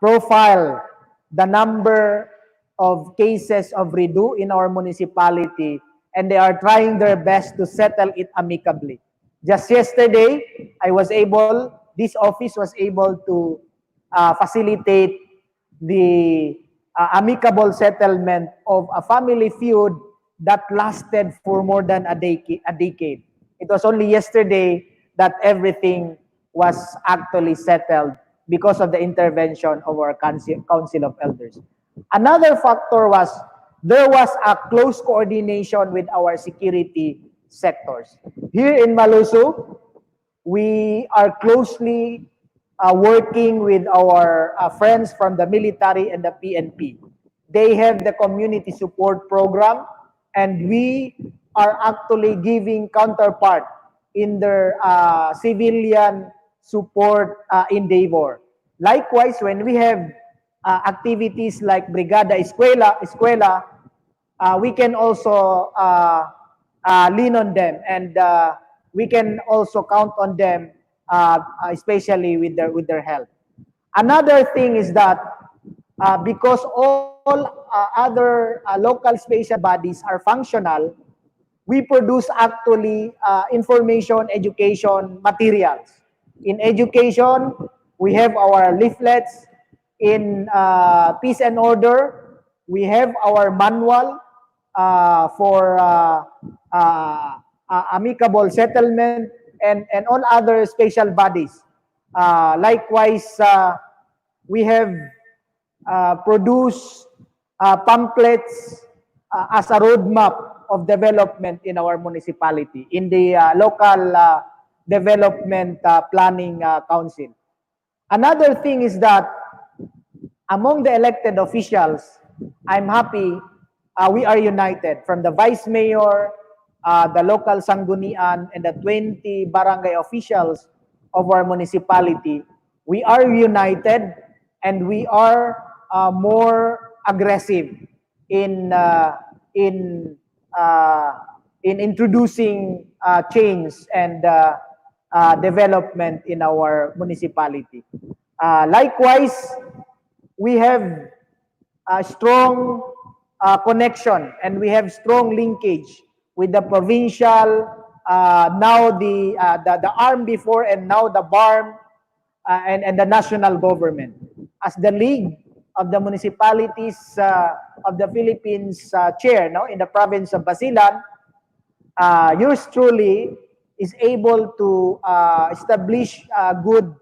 profile the number of cases of redo in our municipality, and they are trying their best to settle it amicably. Just yesterday, this office was able to facilitate the amicable settlement of a family feud that lasted for more than a decade. It was only yesterday that everything was actually settled because of the intervention of our Council of Elders. Another factor was there was a close coordination with our security sectors. Here in Maluso, we are closely working with our friends from the military and the PNP. They have the community support program, and we are actually giving counterpart in their civilian support endeavor. Likewise, when we have activities like Brigada Eskwela, we can also lean on them, and we can also count on them, especially with their help. Another thing is that because all other local spatial bodies are functional, we produce actually information, education materials. In education, we have our leaflets. In peace and order, we have our manual for amicable settlement and all other spatial bodies. Likewise, we have produced pamphlets as a roadmap of development in our municipality, in the local development planning council. Another thing is that among the elected officials, I'm happy we are united, from the vice mayor, the local sanggunian, and the 20 barangay officials of our municipality. We are united, and we are more aggressive in introducing change and development in our municipality. Likewise, we have a strong connection, and we have strong linkage with the provincial, now the ARM before, and now the BARMM, and the national government. As the League of the Municipalities of the Philippines chair, in the province of Basilan, yours truly is able to establish good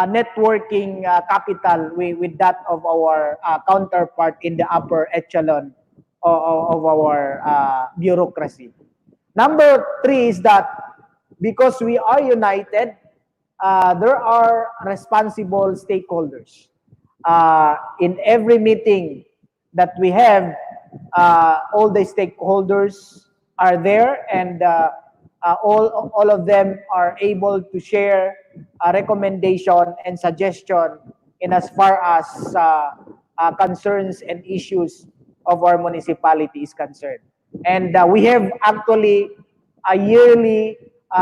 networking capital with that of our counterpart in the upper echelon of our bureaucracy. Number 3 is that because we are united, there are responsible stakeholders. In every meeting that we have, all the stakeholders are there, and all of them are able to share a recommendation and suggestion in as far as concerns and issues of our municipality is concerned. And we have actually a yearly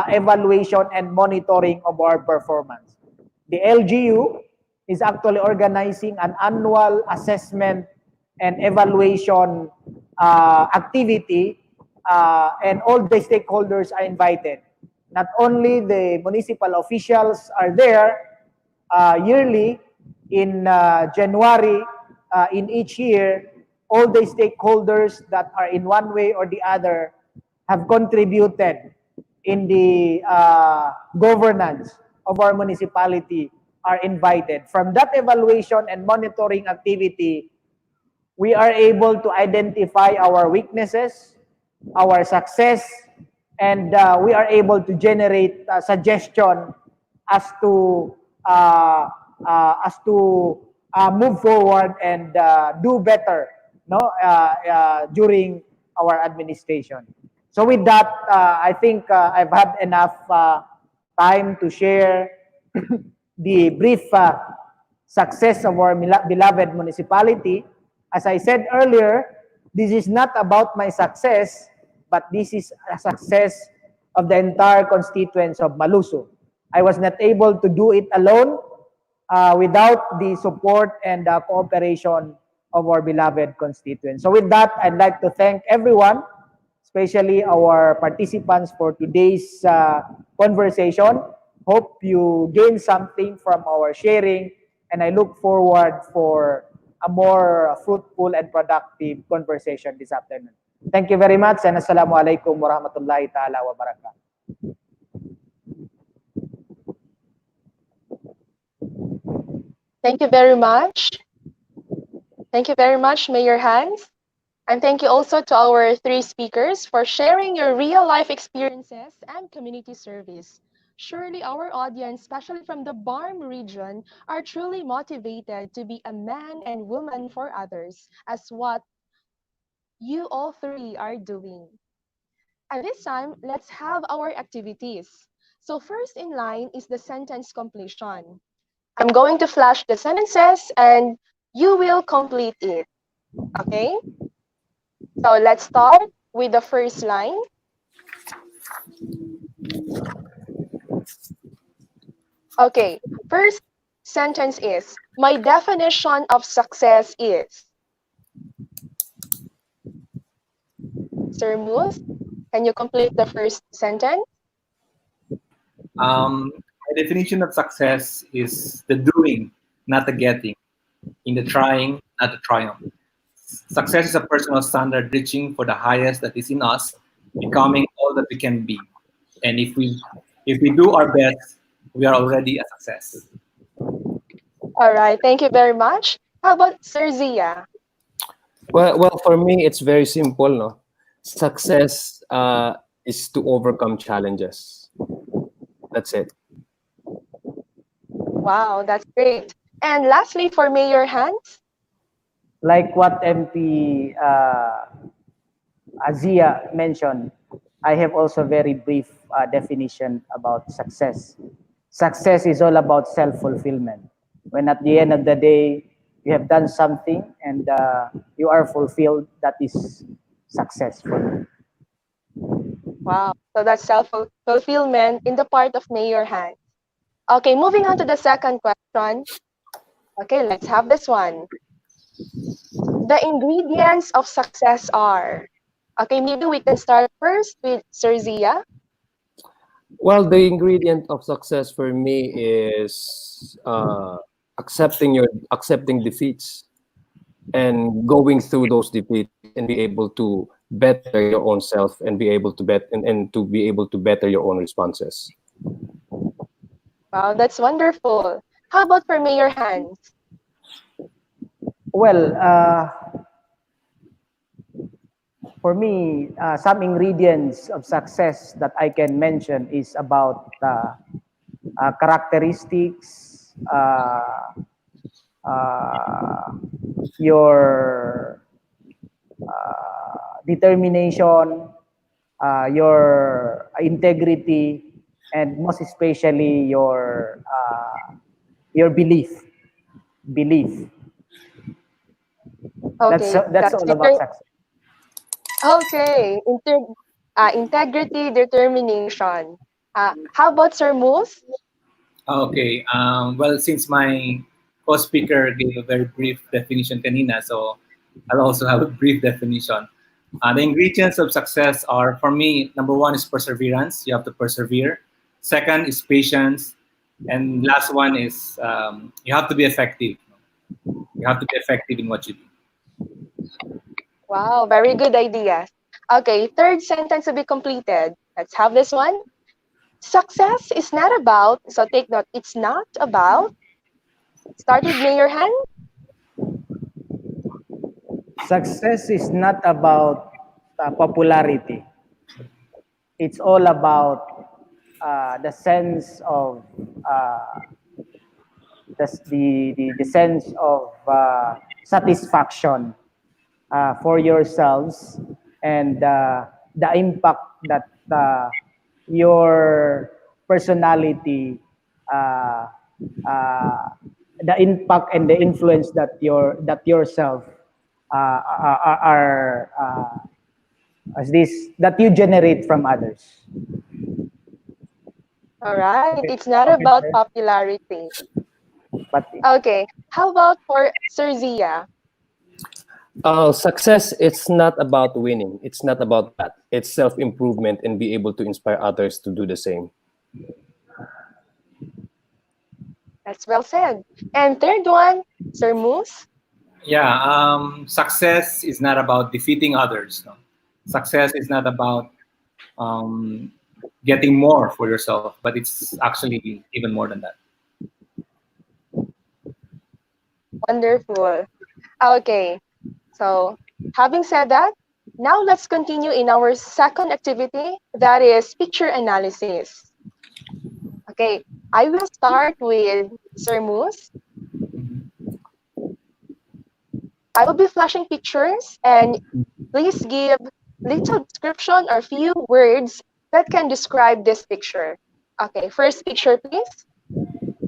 evaluation and monitoring of our performance. The LGU is actually organizing an annual assessment and evaluation activity, and all the stakeholders are invited. Not only the municipal officials are there yearly in January in each year, all the stakeholders that are in one way or the other have contributed in the governance of our municipality are invited. From that evaluation and monitoring activity, we are able to identify our weaknesses, our success, and we are able to generate suggestion as to move forward and do better, no, during our administration. So with that, I think I've had enough time to share the brief success of our beloved municipality. As I said earlier, this is not about my success, but this is a success of the entire constituents of Maluso. I was not able to do it alone without the support and cooperation of our beloved constituents. So with that, I'd like to thank everyone, especially our participants for today's conversation. Hope you gain something from our sharing, and I look forward for a more fruitful and productive conversation this afternoon. Thank you very much, and assalamu alaikum warahmatullahi ta'ala wabarakatuh. Thank you very much. Thank you very much, Mayor Hans. And thank you also to our 3 speakers for sharing your real-life experiences and community service. Surely our audience, especially from the BARMM region, are truly motivated to be a man and woman for others, as what you all 3 are doing. And this time, let's have our activities. So first in line is the sentence completion. I'm going to flash the sentences and you will complete it. Okay? So let's start with the first line. Okay, first sentence is, my definition of success is. Sir Moose, can you complete the first sentence? My definition of success is the doing, not the getting. In the trying, not the triumph. Success is a personal standard reaching for the highest that is in us, becoming all that we can be. And if we do our best, we are already a success. All right, thank you very much. How about Sir Zia? Well, for me, it's very simple. No, success is to overcome challenges. That's it. Wow, that's great. And lastly, for Mayor Hans? Like what MP Zia mentioned, I have also very brief definition about success. Success is all about self-fulfillment. When at the end of the day, you have done something and you are fulfilled, that is successful. Wow, so that's self-fulfillment in the part of Mayor Hans. Okay, moving on to the second question. Okay, let's have this one. The ingredients of success are. Okay, maybe we can start first with Sir Zia. Well, the ingredient of success for me is accepting defeats and going through those defeats and be able to better your own self and be able to and to be able to better your own responses. Wow, that's wonderful. How about for Mayor Hans? Well, for me, some ingredients of success that I can mention is about characteristics, your determination, your integrity, and most especially your belief. Okay, That's that's all about success. okay. Integrity, determination. How about Sir Moose? Okay. Well, since my co-speaker gave a very brief definition kanina, so I'll also have a brief definition. The ingredients of success are, for me, number one is perseverance. You have to persevere. Second is patience. And last one is you have to be effective. You have to be effective in what you do. Wow, very good ideas. Okay, third sentence to be completed. Let's have this one. Success is not about, so take note, it's not about, start with Mayor Han. Success is not about popularity. It's all about the sense of the sense of satisfaction for yourselves and the impact that your personality, the impact and the influence that yourself are as this that you generate from others. All right, it's not about popularity. But Okay, how about for Sir Zia? Success, it's not about winning. It's not about that. It's self-improvement and be able to inspire others to do the same. That's well said. And third one, Sir Moose? Yeah, success is not about defeating others. No. Success is not about getting more for yourself, but it's actually even more than that. Wonderful. Okay, so having said that, now let's continue in our second activity, that is picture analysis. Okay, I will start with Sir Moose. I will be flashing pictures and please give little description or few words that can describe this picture. Okay, first picture, please.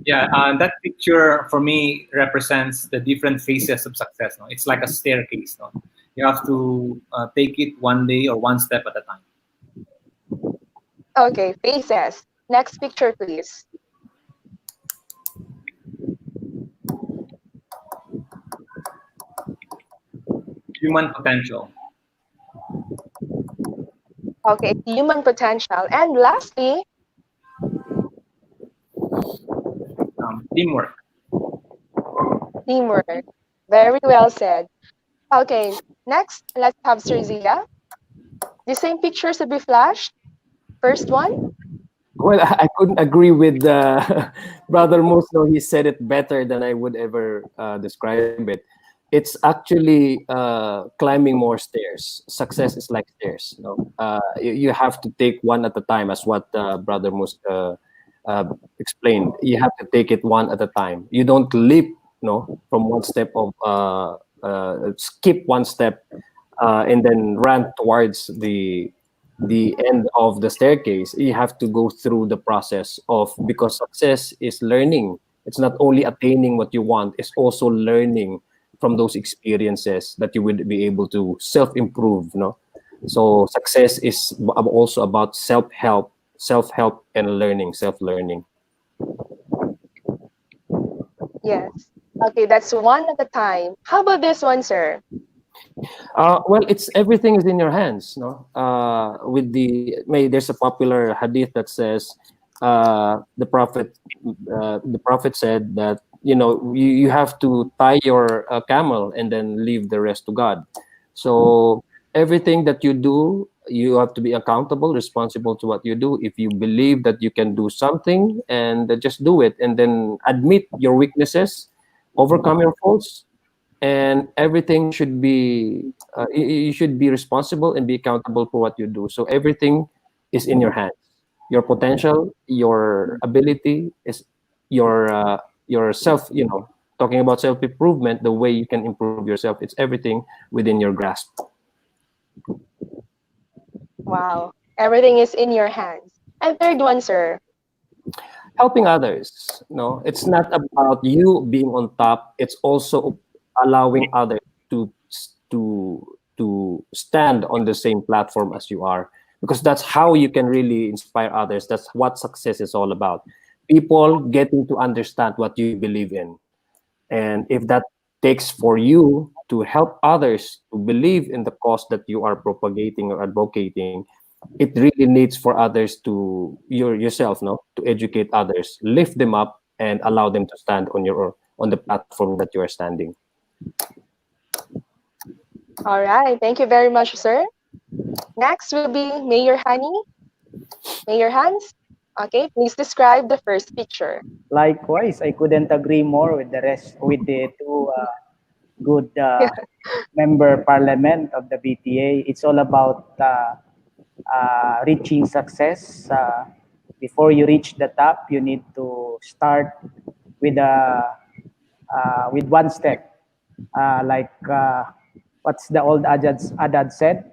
Yeah, that picture for me represents the different phases of success. No? It's like a staircase. No? You have to take it one day or one step at a time. Okay, phases. Next picture, please. Human potential. Okay, human potential. And lastly, teamwork. Teamwork. Very well said. Okay, next, let's have Sir Zia. The same pictures to be flashed. First one. Well, I couldn't agree with Brother Musno. He said it better than I would ever describe it. It's actually climbing more stairs. Success is like stairs. You have to take one at a time, as what Brother Musno explained. You have to take it one at a time. You don't leap, from one step of skip one step and then run towards the end of the staircase. You have to go through the process because success is learning. It's not only attaining what you want, it's also learning from those experiences that you would be able to self-improve. So success is also about self-help and learning, self-learning. Yes. Okay, that's one at a time. How about this one, sir? Well, everything is in your hands. There's a popular hadith that says the prophet said that you have to tie your camel and then leave the rest to God. So everything that you do, you have to be accountable, responsible to what you do. If you believe that you can do something, and just do it, and then admit your weaknesses, overcome your faults, and everything should be you should be responsible and be accountable for what you do. So everything is in your hands. Your potential, your ability is your self, talking about self improvement, the way you can improve yourself, it's everything within your grasp. Wow. Everything is in your hands. And third one, sir. Helping others, it's not about you being on top, it's also allowing others to stand on the same platform as you are, because that's how you can really inspire others. That's what success is all about. People getting to understand what you believe in, and if that takes for you to help others to believe in the cause that you are propagating or advocating, it really needs for others to yourself, to educate others, lift them up, and allow them to stand on the platform that you are standing. All right. Thank you very much, sir. Next will be Mayor Hanie. Mayor Hans. Okay, please describe the first picture. Likewise, I couldn't agree more with the two good member parliament of the BTA. It's all about reaching success. Before you reach the top, you need to start with one step. What's the old adage said?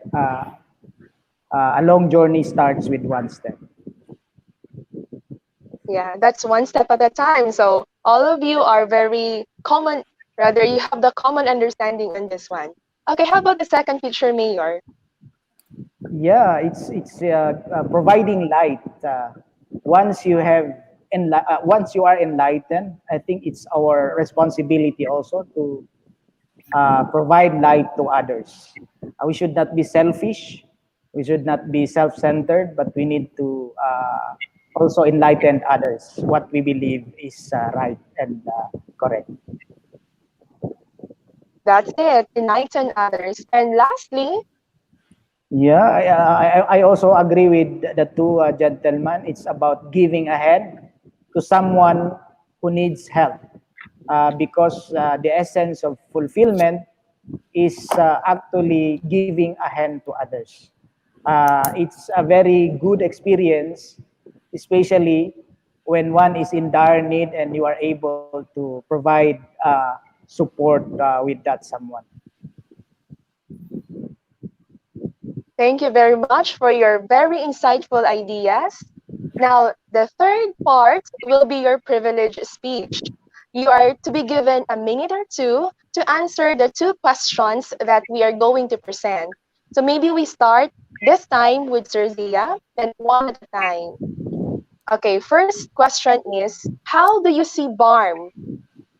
A long journey starts with one step. Yeah, that's one step at a time. So all of you are very common, rather you have the common understanding on this one. Okay, how about the second picture, Mayor? Yeah, it's providing light. Once you are enlightened, I think it's our responsibility also to provide light to others. We should not be selfish. We should not be self-centered, but we need to also enlighten others what we believe is right and correct. That's it, enlighten others. And lastly, yeah, I also agree with the two gentlemen. It's about giving a hand to someone who needs help, because the essence of fulfillment is actually giving a hand to others. It's a very good experience, especially when one is in dire need and you are able to provide support with that someone. thank you very much for your very insightful ideas. Now, the third part will be your privilege speech. You are to be given a minute or two to answer the two questions that we are going to present. So maybe we start this time with Sir Zia, then one at a time. Okay, first question is, how do you see BARMM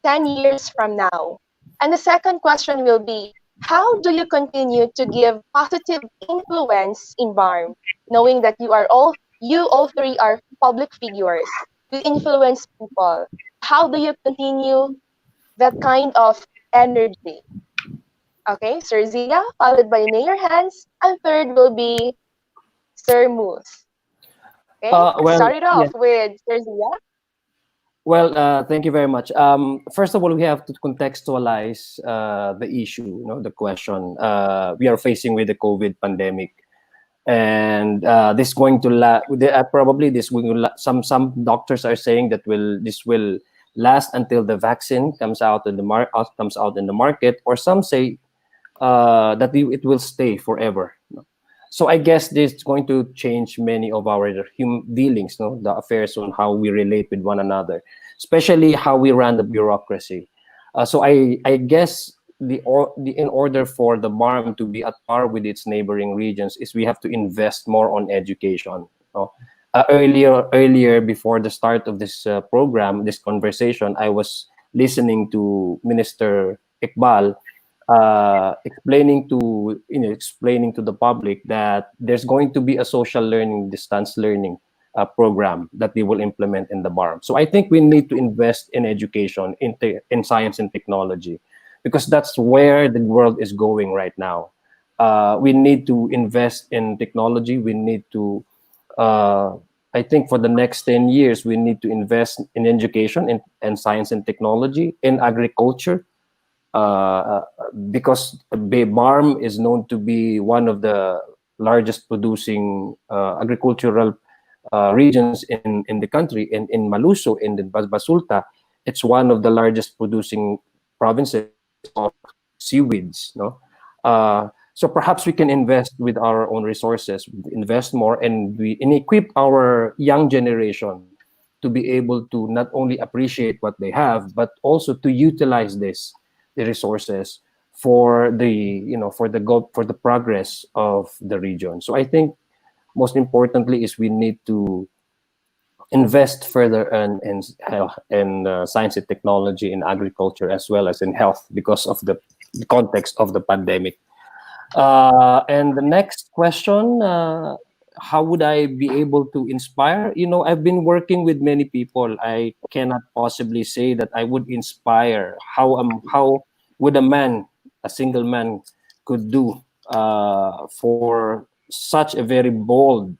10 years from now? And the second question will be, how do you continue to give positive influence in BARMM, knowing that you all three are public figures, you influence people. How do you continue that kind of energy? Okay, Sir Zia, followed by Mayor Hans, and third will be Sir Moose. Okay, start it off with Sir Zia. Well, thank you very much. First of all, we have to contextualize the issue, the question. We are facing with the COVID pandemic, and this going to probably this will some doctors are saying that this will last until the vaccine comes out in the market, or some say that it will stay forever. So I guess this is going to change many of our human dealings, the affairs on how we relate with one another, especially how we run the bureaucracy. So I guess in order for the BARMM to be at par with its neighboring regions is we have to invest more on education. Earlier before the start of this program, this conversation, I was listening to Minister HECBOL explaining to the public that there's going to be a social learning, distance learning program that they will implement in the BARMM. So I think we need to invest in education, in science and technology, because that's where the world is going right now. We need to invest in technology. We need to, I think for the next 10 years, we need to invest in education and science and technology, in agriculture, because BARMM is known to be one of the largest producing agricultural regions in the country. And in Maluso, in the Basulta, it's one of the largest producing provinces of seaweeds. No, so perhaps we can invest with our own resources, invest more, and equip our young generation to be able to not only appreciate what they have, but also to utilize the resources for the progress of the region. So I think most importantly is we need to invest further in health and science and technology, in agriculture, as well as in health, because of the context of the pandemic. And the next question, how would I be able to inspire? I've been working with many people. I cannot possibly say that I would inspire. How would a single man could do for such a very bold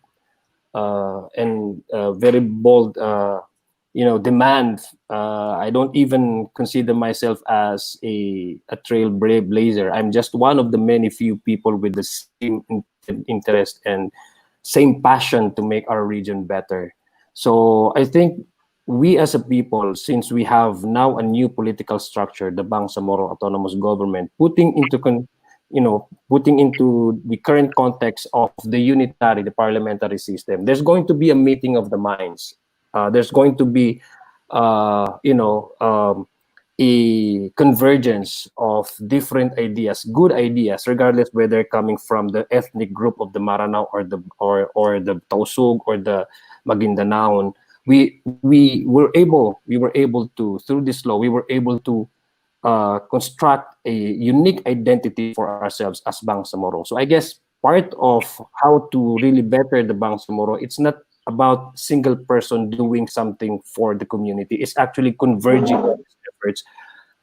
demand. I don't even consider myself as a trailblazer. I'm just one of the many few people with the same interest and same passion to make our region better. So I think we as a people, since we have now a new political structure, the Bangsamoro Autonomous Government, putting into the current context of the parliamentary system, there's going to be a meeting of the minds. There's going to be, a convergence of different ideas, good ideas, regardless whether they're coming from the ethnic group of the Maranao or the Tausug or the Maguindanaon. We were able to, through this law, we were able to construct a unique identity for ourselves as Bangsamoro. So I guess part of how to really better the Bangsamoro, it's not about single person doing something for the community. It's actually converging efforts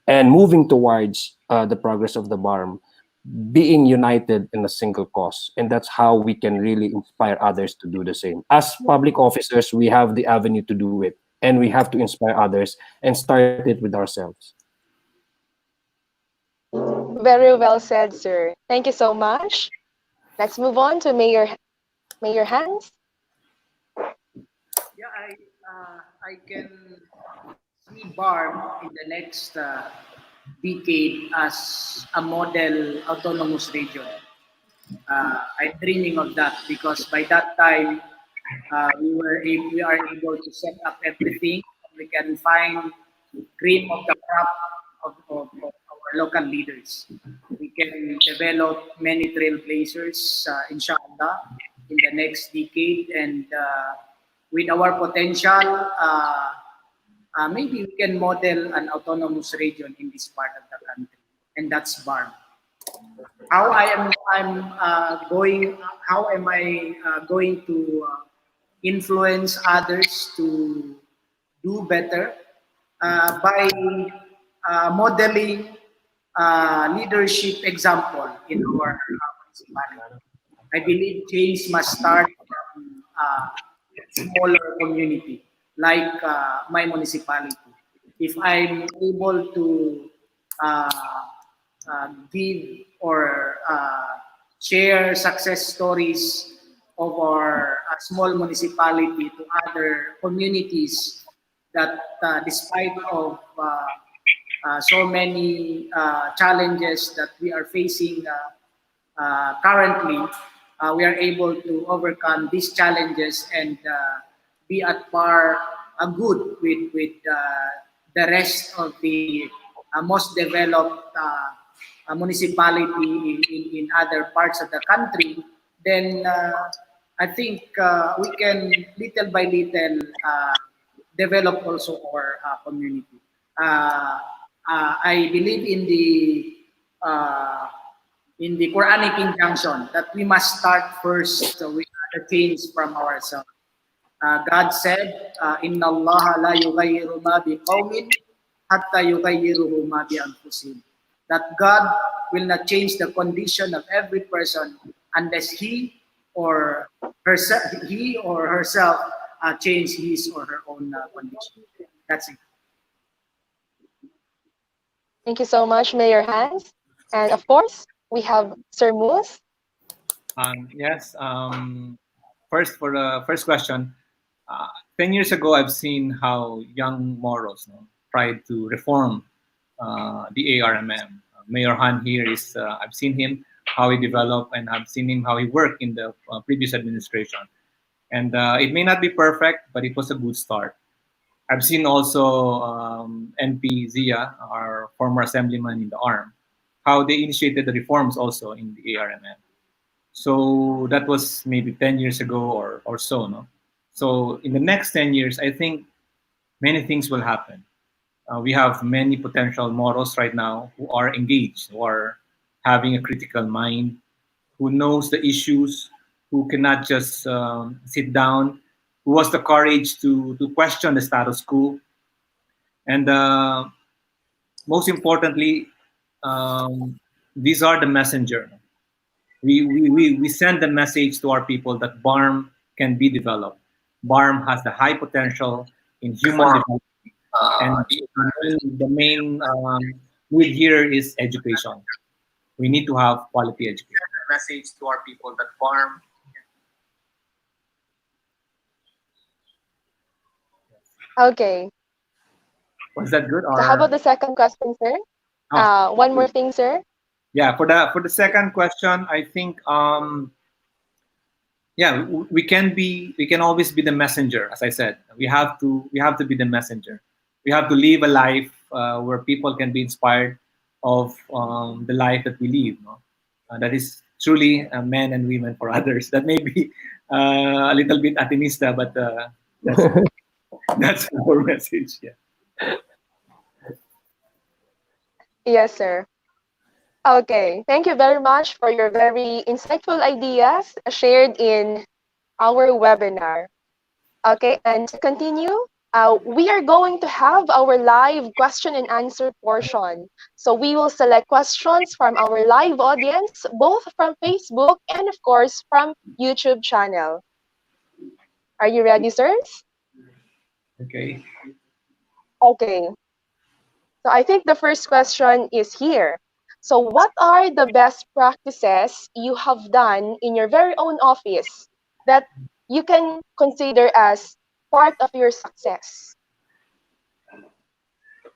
and moving towards the progress of the BARMM, being united in a single cause. And that's how we can really inspire others to do the same. As public officers, we have the avenue to do it, and we have to inspire others and start it with ourselves. Very well said, sir. Thank you so much. Let's move on to Mayor Hans. Yeah, I can see BARMM in the next decade as a model autonomous region. I'm dreaming of that because by that time we are able to set up everything. We can find cream of the crop of our local leaders. We can develop many trailblazers, inshallah, in the next decade, and with our potential, maybe we can model an autonomous region in this part of the country, and that's BARMM. How am I going to influence others to do better? By modeling leadership example in our municipality. I believe change must start from smaller community like my municipality. If I'm able to give or share success stories of our small municipality to other communities, that despite of so many challenges that we are facing currently, we are able to overcome these challenges and be at par good with the rest of the most developed municipality in other parts of the country, then I think we can little by little develop also our community. I believe in the Quranic injunction that we must start first with the change from ourselves. God said, "Inna Allah la yughayyiru ma bi qawmin hatta yughayyiru ma bi anfusihim." that God will not change the condition of every person unless he or herself change his or her own condition. That's it. Thank you so much, Mayor Hans. And of course, we have Sir Moose. Yes. First, for the first question, 10 years ago, I've seen how young Moros tried to reform the ARMM. Mayor Han here is, I've seen him, how he developed, and I've seen him how he worked in the previous administration. And it may not be perfect, but it was a good start. I've seen also NP Zia, our former assemblyman in the ARM, how they initiated the reforms also in the ARMM. So that was maybe 10 years ago or so. No? So in the next 10 years, I think many things will happen. We have many potential Moros right now who are engaged, who are having a critical mind, who knows the issues, who cannot just sit down, who has the courage to question the status quo. And most importantly, these are the messenger. We send the message to our people that BARMM can be developed. BARMM has the high potential in human development. And the main need here is education. We need to have quality education. Message to our people that BARMM. Okay. Was that good? Or... So how about the second question, sir? One more thing, sir. Yeah, for the second question, I think yeah, we can always be the messenger. As I said, we have to be the messenger. We have to live a life where people can be inspired of the life that we live. No? That is truly men and women for others. That may be a little bit atinista, but that's our message. Yeah. Yes, sir. Okay, thank you very much for your very insightful ideas shared in our webinar. Okay, and to continue, we are going to have our live question and answer portion. So we will select questions from our live audience, both from Facebook and of course from YouTube channel. Are you ready, sirs? Okay. Okay. So I think the first question is here. So what are the best practices you have done in your very own office that you can consider as part of your success?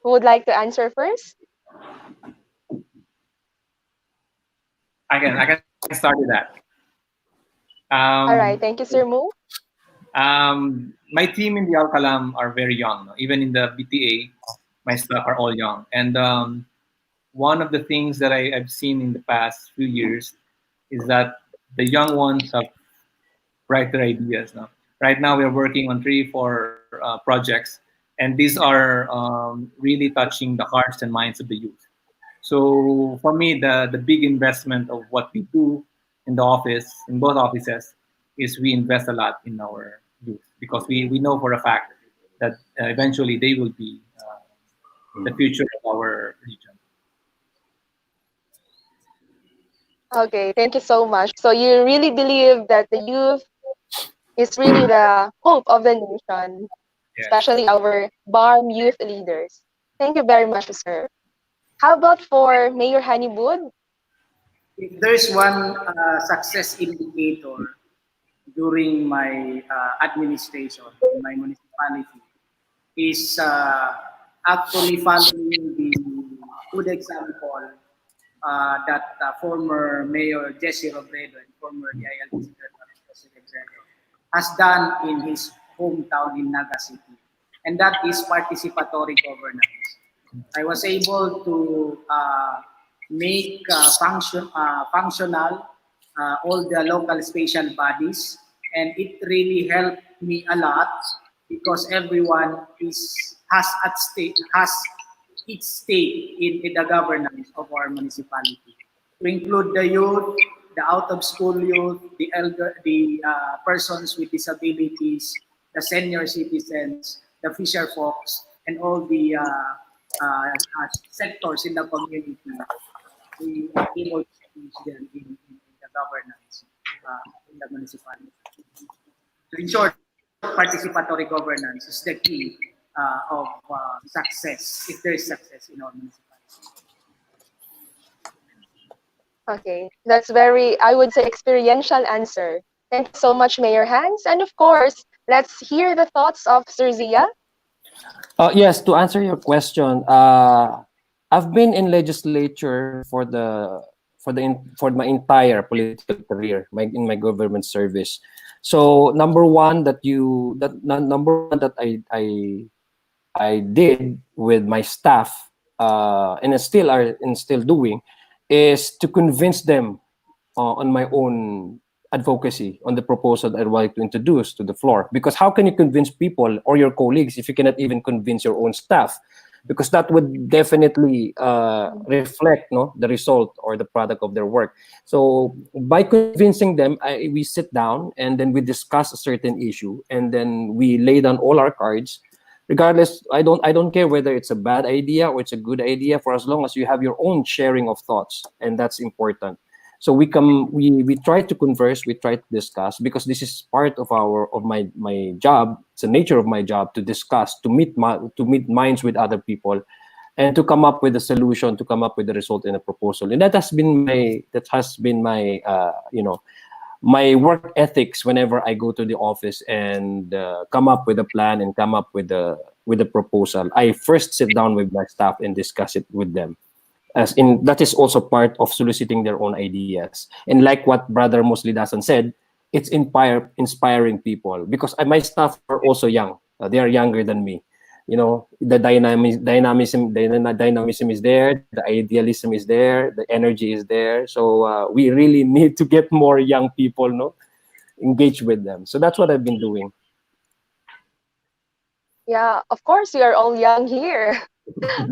Who would like to answer first? I can start with that. All right, thank you, Sir Mo. My team in the Qalam are very young. No? Even in the BTA, my staff are all young. And one of the things that I've seen in the past few years is that the young ones have brighter ideas. No? Right now, we're working on 3-4 projects, and these are really touching the hearts and minds of the youth. So for me, the big investment of what we do in the office, in both offices, is we invest a lot in our youth, because we know for a fact that eventually they will be the future of our region. Okay, thank you so much. So you really believe that the youth is really the hope of the nation, especially our BARMM youth leaders. Thank you very much, sir. How about for Mayor Hanie Bud? If there's one success indicator during my administration in my municipality, is actually following the good example that former Mayor Jesse Robredo and former DILG Secretary has done in his hometown in Naga City, and that is participatory governance. I was able to make functional all the local spatial bodies, and it really helped me a lot because everyone has its stake in the governance of our municipality, to include the youth, the out-of-school youth, the persons with disabilities, the senior citizens, the fisher folks, and all the sectors in the community, we are able to change them in the governance in the municipality. So in short, participatory governance is the key of success, if there is success in our municipality. Okay, that's very, I would say, experiential answer. Thank you so much, Mayor Hans. And of course, let's hear the thoughts of Sir Zia. Yes, to answer your question, I've been in legislature for my entire political career, in my government service. So number one that I did with my staff, and still doing, is to convince them on my own advocacy on the proposal that I'd like to introduce to the floor. Because how can you convince people or your colleagues if you cannot even convince your own staff? Because that would definitely reflect the result or the product of their work. So by convincing them, we sit down and then we discuss a certain issue, and then we lay down all our cards. Regardless, I don't care whether it's a bad idea or it's a good idea, for as long as you have your own sharing of thoughts, and that's important. So we try to converse, we try to discuss, because this is part of my job. It's the nature of my job to discuss, to meet minds with other people, and to come up with a solution, to come up with a result in a proposal. And that has been my my work ethics whenever I go to the office and come up with a plan and come up with a proposal. I first sit down with my staff and discuss it with them. That is also part of soliciting their own ideas. And like what Brother Musli Dasan said, it's inspiring people, because my staff are also young. They are younger than me. The dynamism is there, the idealism is there, the energy is there. So we really need to get more young people, engage with them. So that's what I've been doing. Yeah, of course, we are all young here.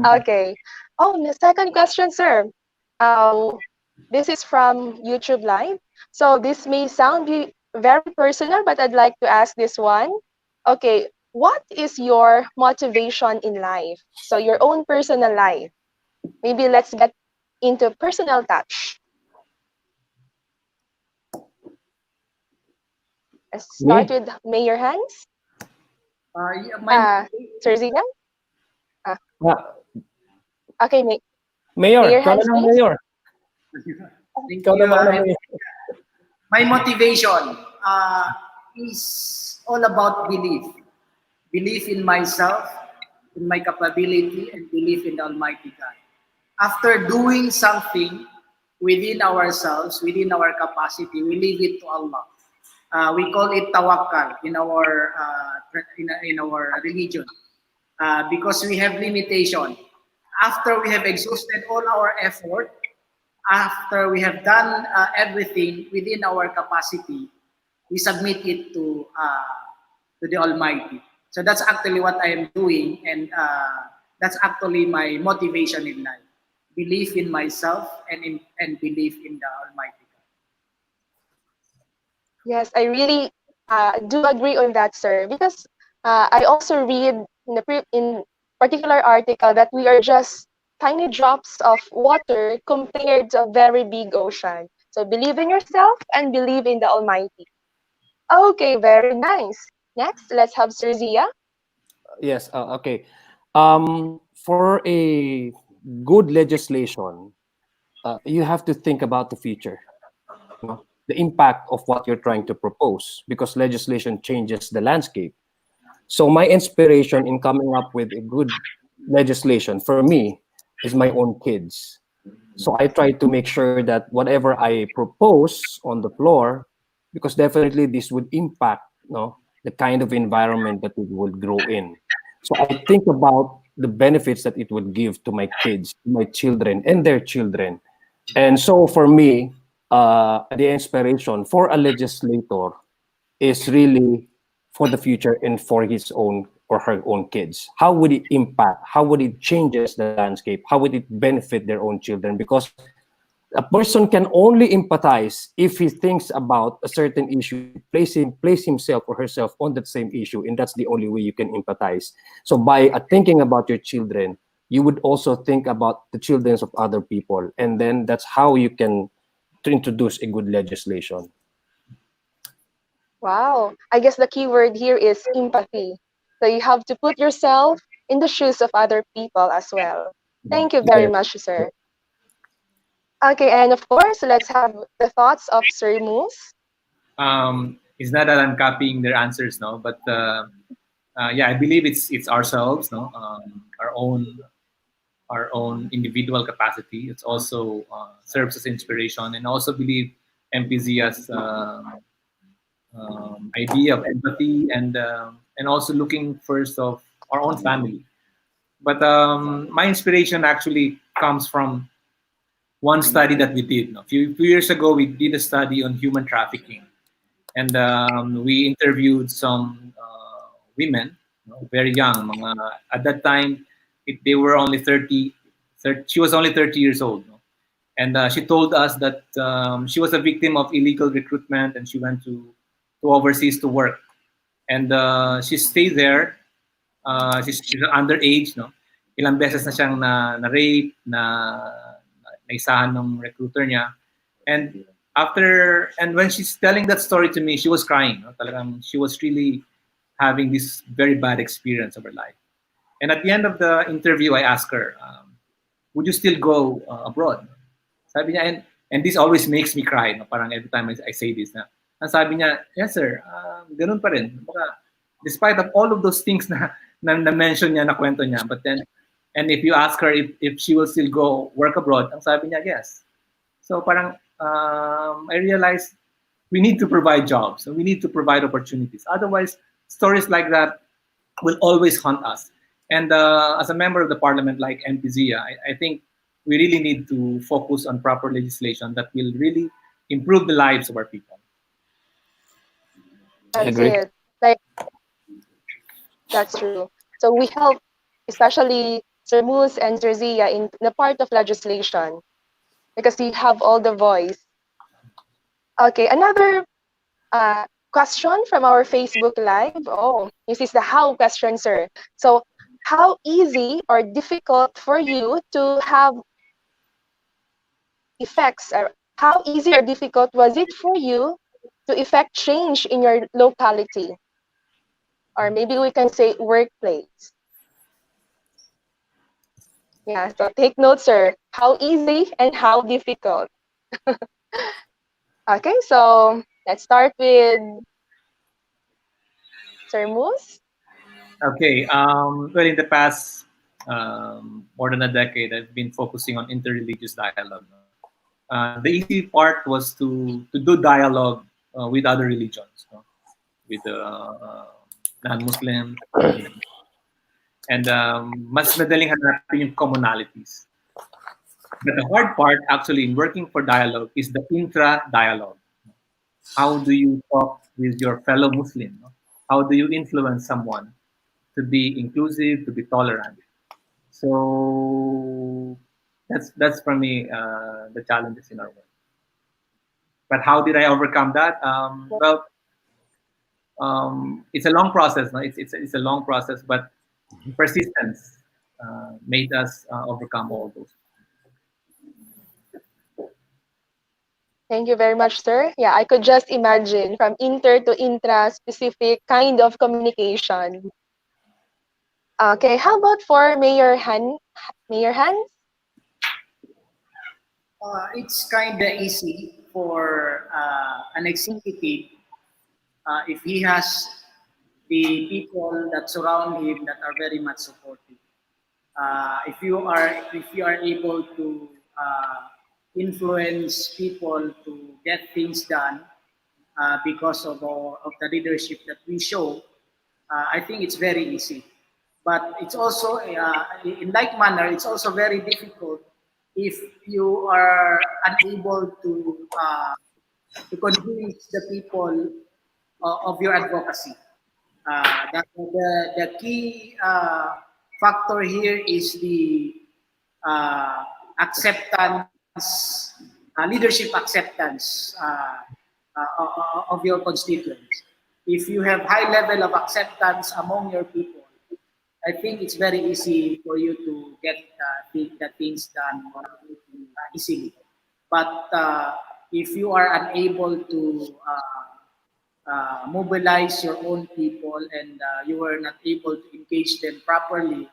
Okay. Oh, the second question, sir. This is from YouTube Live. So this may sound very personal, but I'd like to ask this one. Okay, what is your motivation in life? So your own personal life. Maybe let's get into personal touch. Let's start with Mayor Hans. Sir Zia? Okay, Mayor Hans, Qalam, please. Mayor. Thank you. My motivation is all about belief. Belief in myself, in my capability, and belief in the Almighty God. After doing something within ourselves, within our capacity, we leave it to Allah. We call it tawakkal in our religion, because we have limitation. After we have exhausted all our effort, after we have done everything within our capacity, we submit it to the Almighty. So that's actually what I am doing, and that's actually my motivation in life: belief in myself and belief in the Almighty God. Yes, I really do agree on that, sir, because I also read in particular article that we are just tiny drops of water compared to a very big ocean. So believe in yourself and believe in the Almighty. Okay, very nice. Next, let's have Sir Zia. Yes, okay. For a good legislation, you have to think about the future, the impact of what you're trying to propose, because legislation changes the landscape. So my inspiration in coming up with a good legislation for me is my own kids. So I try to make sure that whatever I propose on the floor, because definitely this would impact the kind of environment that it would grow in. So I think about the benefits that it would give to my kids, my children, and their children. And so for me, the inspiration for a legislator is really for the future and for his own or her own kids. How would it impact? How would it changes the landscape? How would it benefit their own children? Because a person can only empathize if he thinks about a certain issue, place himself or herself on that same issue, and that's the only way you can empathize. So by thinking about your children, you would also think about the children of other people, and then that's how you can to introduce a good legislation. Wow. I guess the key word here is empathy. So you have to put yourself in the shoes of other people as well. Thank you very Yes. much, sir. Okay, and of course, let's have the thoughts of Sir Moose. It's not that I'm copying their answers, no, but yeah, I believe it's ourselves, no, our own individual capacity. It's also serves as inspiration, and also believe MPZ's idea of empathy and also looking first of our own family. But my inspiration actually comes from one study that we did. No? Few years ago, we did a study on human trafficking, and we interviewed some women, very young. At that time, they were only 30. She was only 30 years old, no? And she told us that she was a victim of illegal recruitment, and she went to overseas to work, and she stayed there. She's underage, no? Ilang beses na siyang na-rape, naisahan ng recruiter niya. And when she's telling that story to me, she was crying. No? Talagang she was really having this very bad experience of her life. And at the end of the interview, I asked her, would you still go abroad? Sabi niya, and this always makes me cry. No? Parang every time I say this. Ang sabi niya, yes sir, ganun pa rin. Despite of all of those things na mention niya, na kwento niya, but then, and if you ask her if she will still go work abroad, ang sabi niya, yes. So parang, I realized we need to provide jobs, and we need to provide opportunities. Otherwise, stories like that will always haunt us. And as a member of the parliament like MPZ, I think we really need to focus on proper legislation that will really improve the lives of our people. That's it. Like, that's true. So we help, especially Sir Moose and Sir Zia, in the part of legislation, because you have all the voice. Okay, another question from our Facebook Live. Oh, this is the how question, sir. So, how easy or difficult for you to have effects? Or how easy or difficult was it for you to effect change in your locality? Or maybe we can say workplace. Yeah, so take note, sir. How easy and how difficult. Okay, so let's start with Sir Moose. Okay, well, in the past more than a decade, I've been focusing on interreligious dialogue. The easy part was to do dialogue with other religions, no? With non-Muslim, and mas madaling hanapin yung commonalities. But the hard part, actually, in working for dialogue is the intra-dialogue. How do you talk with your fellow Muslim? No? How do you influence someone to be inclusive, to be tolerant? So that's for me the challenges in our work. But how did I overcome that? Well, it's a long process. No? It's a long process, but persistence made us overcome all those. Thank you very much, sir. Yeah, I could just imagine from inter to intra specific kind of communication. Okay, how about for Mayor Hans? It's kind of easy for an executive if he has the people that surround him that are very much supportive. If you are able to influence people to get things done because of the leadership that we show, I think it's very easy. But it's also, in like manner, it's also very difficult if you are unable to convince the people of your advocacy. The key factor here is the acceptance, leadership acceptance of your constituents. If you have high level of acceptance among your people, I think it's very easy for you to get the things done easily. But if you are unable to mobilize your own people and you are not able to engage them properly,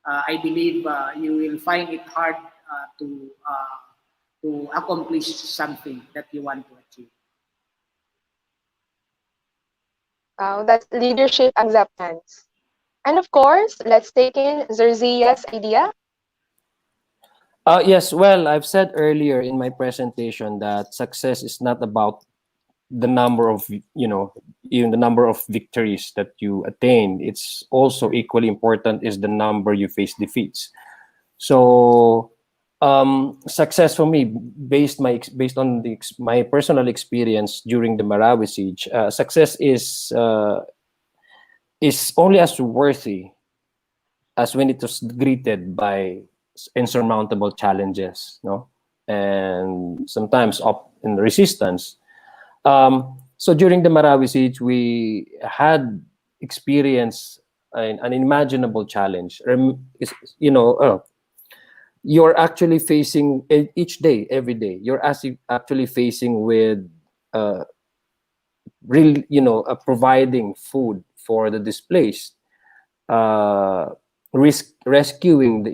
I believe you will find it hard to accomplish something that you want to achieve. Wow, that's leadership acceptance. And of course, let's take in Zerzia's idea. Yes, well, I've said earlier in my presentation that success is not about the number of, even the number of victories that you attain. It's also equally important is the number you face defeats. So success for me, based on my personal experience during the Marawi siege, success is only as worthy as when it was greeted by insurmountable challenges, no, and sometimes up in resistance. So during the Marawi siege, we had experienced an unimaginable challenge. You're actually facing each day, every day. You're actually facing with providing food for the displaced, uh, rescuing the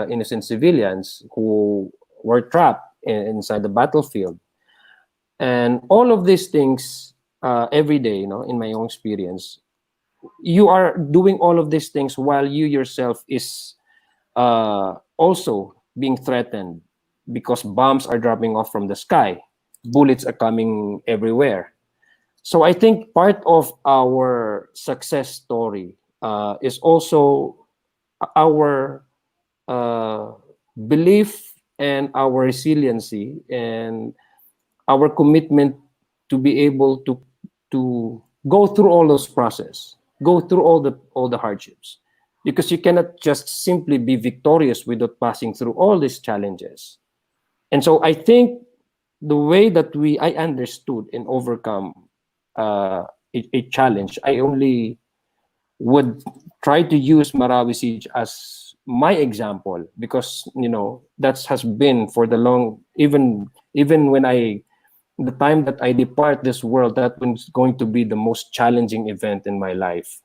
innocent civilians who were trapped inside the battlefield, and all of these things every day. In my own experience, you are doing all of these things while you yourself is also being threatened because bombs are dropping off from the sky, bullets are coming everywhere. So I think part of our success story is also our belief and our resiliency and our commitment to be able to go through all those process, go through all the hardships, because you cannot just simply be victorious without passing through all these challenges. And so I think the way that I understood and overcome a challenge, I only would try to use Marawi Siege as my example, because that has been for the long, even when the time that I depart this world, that was going to be the most challenging event in my life,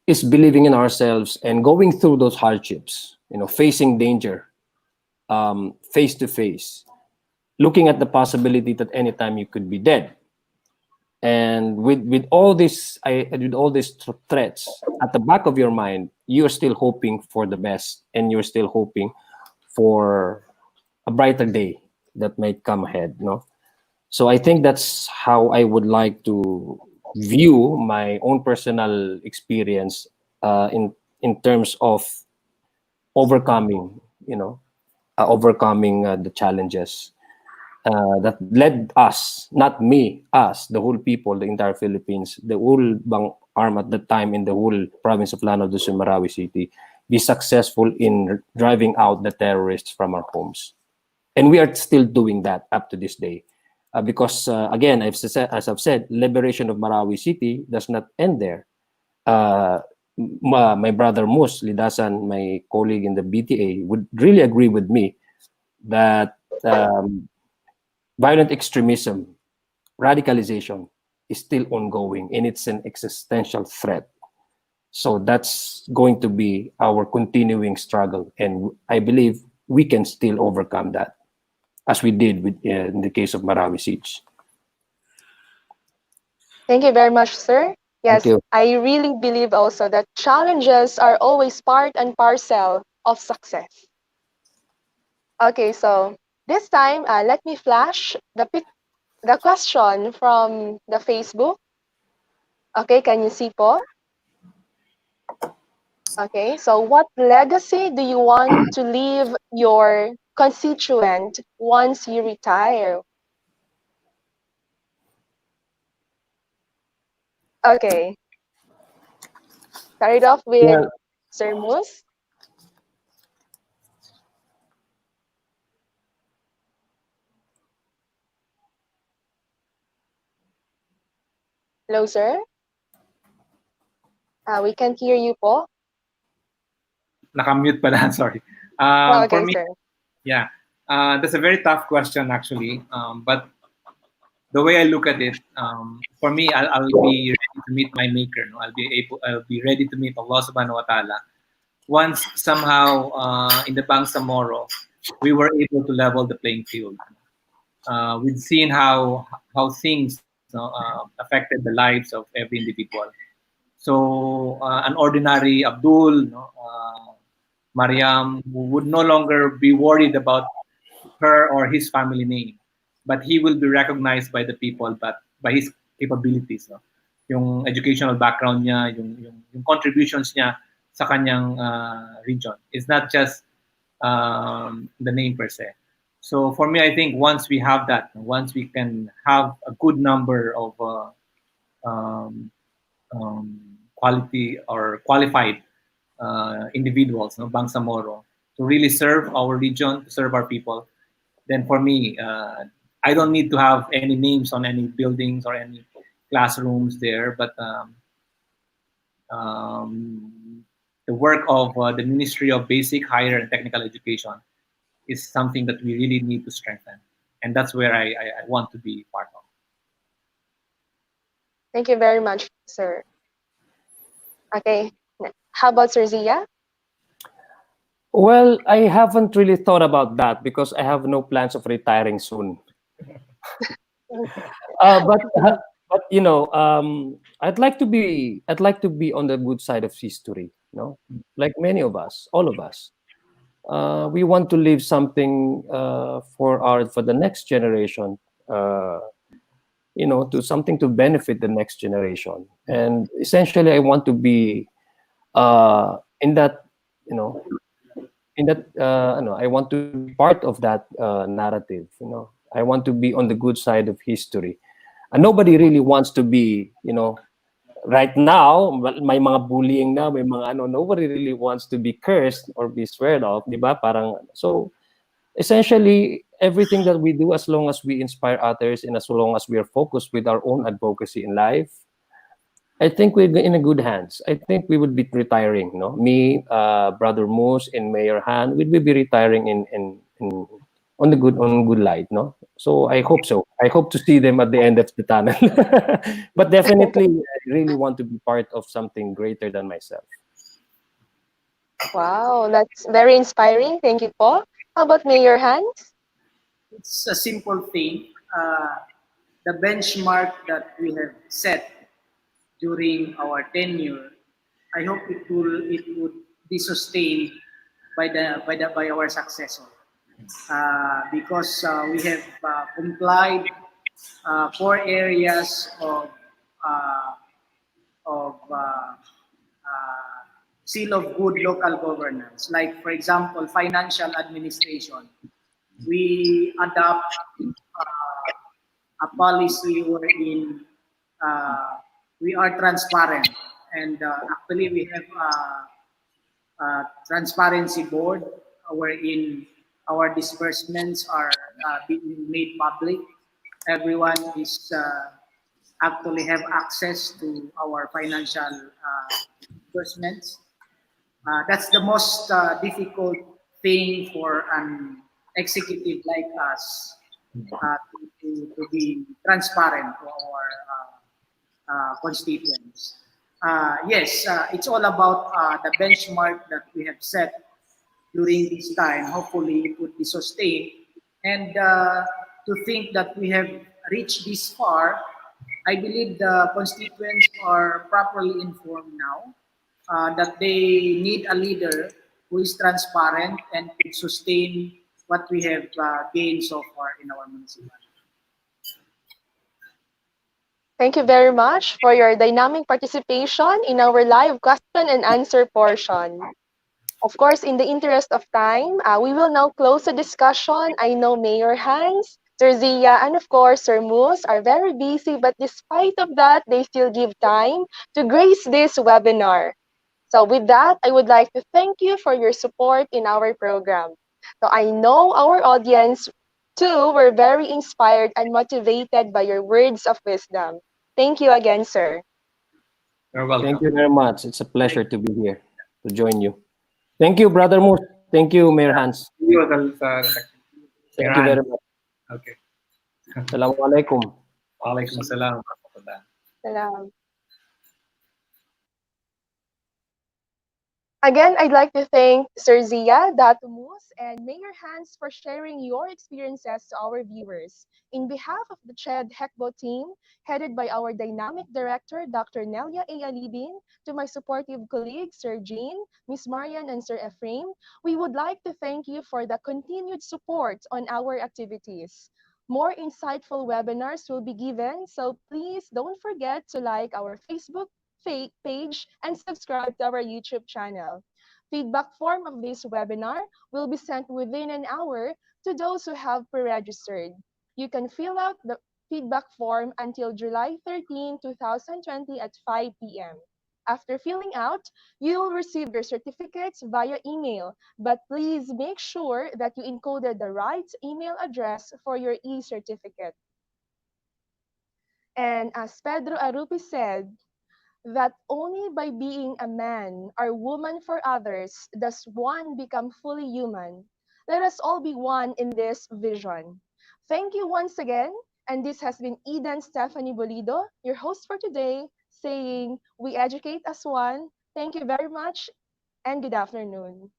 is believing in ourselves and going through those hardships, facing danger face to face, looking at the possibility that anytime you could be dead. And with all these threats at the back of your mind, you're still hoping for the best, and you're still hoping for a brighter day that might come ahead. So I think that's how I would like to view my own personal experience in terms of overcoming, the challenges that led us, not me, us, the whole people, the entire Philippines, the whole BARMM at the time in the whole province of Lanao do Sur, Marawi City, be successful in driving out the terrorists from our homes. And we are still doing that up to this day. Because again, as I've said, liberation of Marawi City does not end there. My brother Mus Lidasan, my colleague in the BTA, would really agree with me that violent extremism, radicalization is still ongoing, and it's an existential threat. So that's going to be our continuing struggle, and I believe we can still overcome that, as we did in the case of Marawi Siege. Thank you very much, sir. Thank Yes, you. I really believe also that challenges are always part and parcel of success. Okay, so this time, let me flash the question from the Facebook. Okay, can you see po? Okay, so what legacy do you want to leave your constituent once you retire? Okay, start off with Well, Sir Mus. Hello, sir. We can't hear you po. Nakamute pala, sorry. For Okay, me, sir. yeah, that's a very tough question actually. But the way I look at it, for me, I'll be ready to meet my maker. No? I'll be ready to meet Allah Subhanahu Wa Taala once somehow in the Bangsamoro we were able to level the playing field. We've seen how things affected the lives of every individual. So an ordinary Abdul, Mariam, would no longer be worried about her or his family name, but he will be recognized by the people, but by his capabilities, no? Yung educational background niya, yung contributions niya sa kanyang region. It's not just the name per se. So for me, I think once we have that, once we can have a good number of um, quality or qualified individuals, no, Bangsamoro, to really serve our region, to serve our people, then for me, I don't need to have any names on any buildings or any classrooms there, but the work of the Ministry of Basic, Higher, and Technical Education is something that we really need to strengthen. And that's where I want to be part of. Thank you very much, sir. Okay, how about Sir Zia? Well, I haven't really thought about that because I have no plans of retiring soon. But you know, I'd like to be on the good side of history. You know, like many of us, all of us, we want to leave something for the next generation. You know, to something to benefit the next generation, and essentially, I want to be in that. You know, I want to be part of that narrative. You know, I want to be on the good side of history, and nobody really wants to be, you know, right now. May mga bullying na, may mga ano. Nobody really wants to be cursed or be sweared off, di ba? Parang so. Essentially, everything that we do, as long as we inspire others and as long as we are focused with our own advocacy in life, I think we're in a good hands. I think we would be retiring. No, me, Brother Moose, and Mayor Han, we will be retiring on good light. No, so I hope so. I hope to see them at the end of the tunnel. But definitely, I really want to be part of something greater than myself. Wow, that's very inspiring. Thank you po. How about Mayor Hans? It's a simple thing. The benchmark that we have set during our tenure, I hope it would be sustained by our successor, because we have complied 4 areas uh, of seal of good local governance. Like, for example, financial administration. We adopt a policy wherein we are transparent, and actually we have a transparency board wherein our disbursements are being made public. Everyone is actually have access to our financial disbursements. That's the most difficult thing for an executive like us, to be transparent to our constituents. Yes, it's all about the benchmark that we have set during this time. Hopefully, it would be sustained. And to think that we have reached this far, I believe the constituents are properly informed now that they need a leader who is transparent and could sustain what we have gained so far in our municipality. Thank you very much for your dynamic participation in our live question and answer portion. Of course, in the interest of time, we will now close the discussion. I know Mayor Hans, Sir Zia, and of course, Sir Moose are very busy, but despite of that, they still give time to grace this webinar. So with that, I would like to thank you for your support in our program. So I know our audience too were very inspired and motivated by your words of wisdom. Thank you again, sir. You're welcome. Thank you very much. It's a pleasure to be here, to join you. Thank you, Brother Moose. Thank you, Mayor Hans. See you, Thank you very much. Okay. Assalamualaikum. Waalaikumsalam. Salam. Again, I'd like to thank Sir Zia, Datu Mus, and Mayor Hans for sharing your experiences to our viewers. In behalf of the CHED-HECBOL team, headed by our dynamic director, Dr. Nelia A. Alibin, to my supportive colleagues, Sir Jean, Ms. Marian, and Sir Ephraim, we would like to thank you for the continued support on our activities. More insightful webinars will be given, so please don't forget to like our Facebook page and subscribe to our YouTube channel. Feedback form of this webinar will be sent within an hour to those who have pre-registered. You can fill out the feedback form until July 13, 2020 at 5 p.m. After filling out, you will receive your certificates via email, but please make sure that you encoded the right email address for your e-certificate. And as Pedro Arupi said, that only by being a man or woman for others does one become fully human. Let us all be one in this vision. Thank you once again, and this has been Eden Stephanie Bolido, your host for today, saying, we educate as one. Thank you very much, and good afternoon.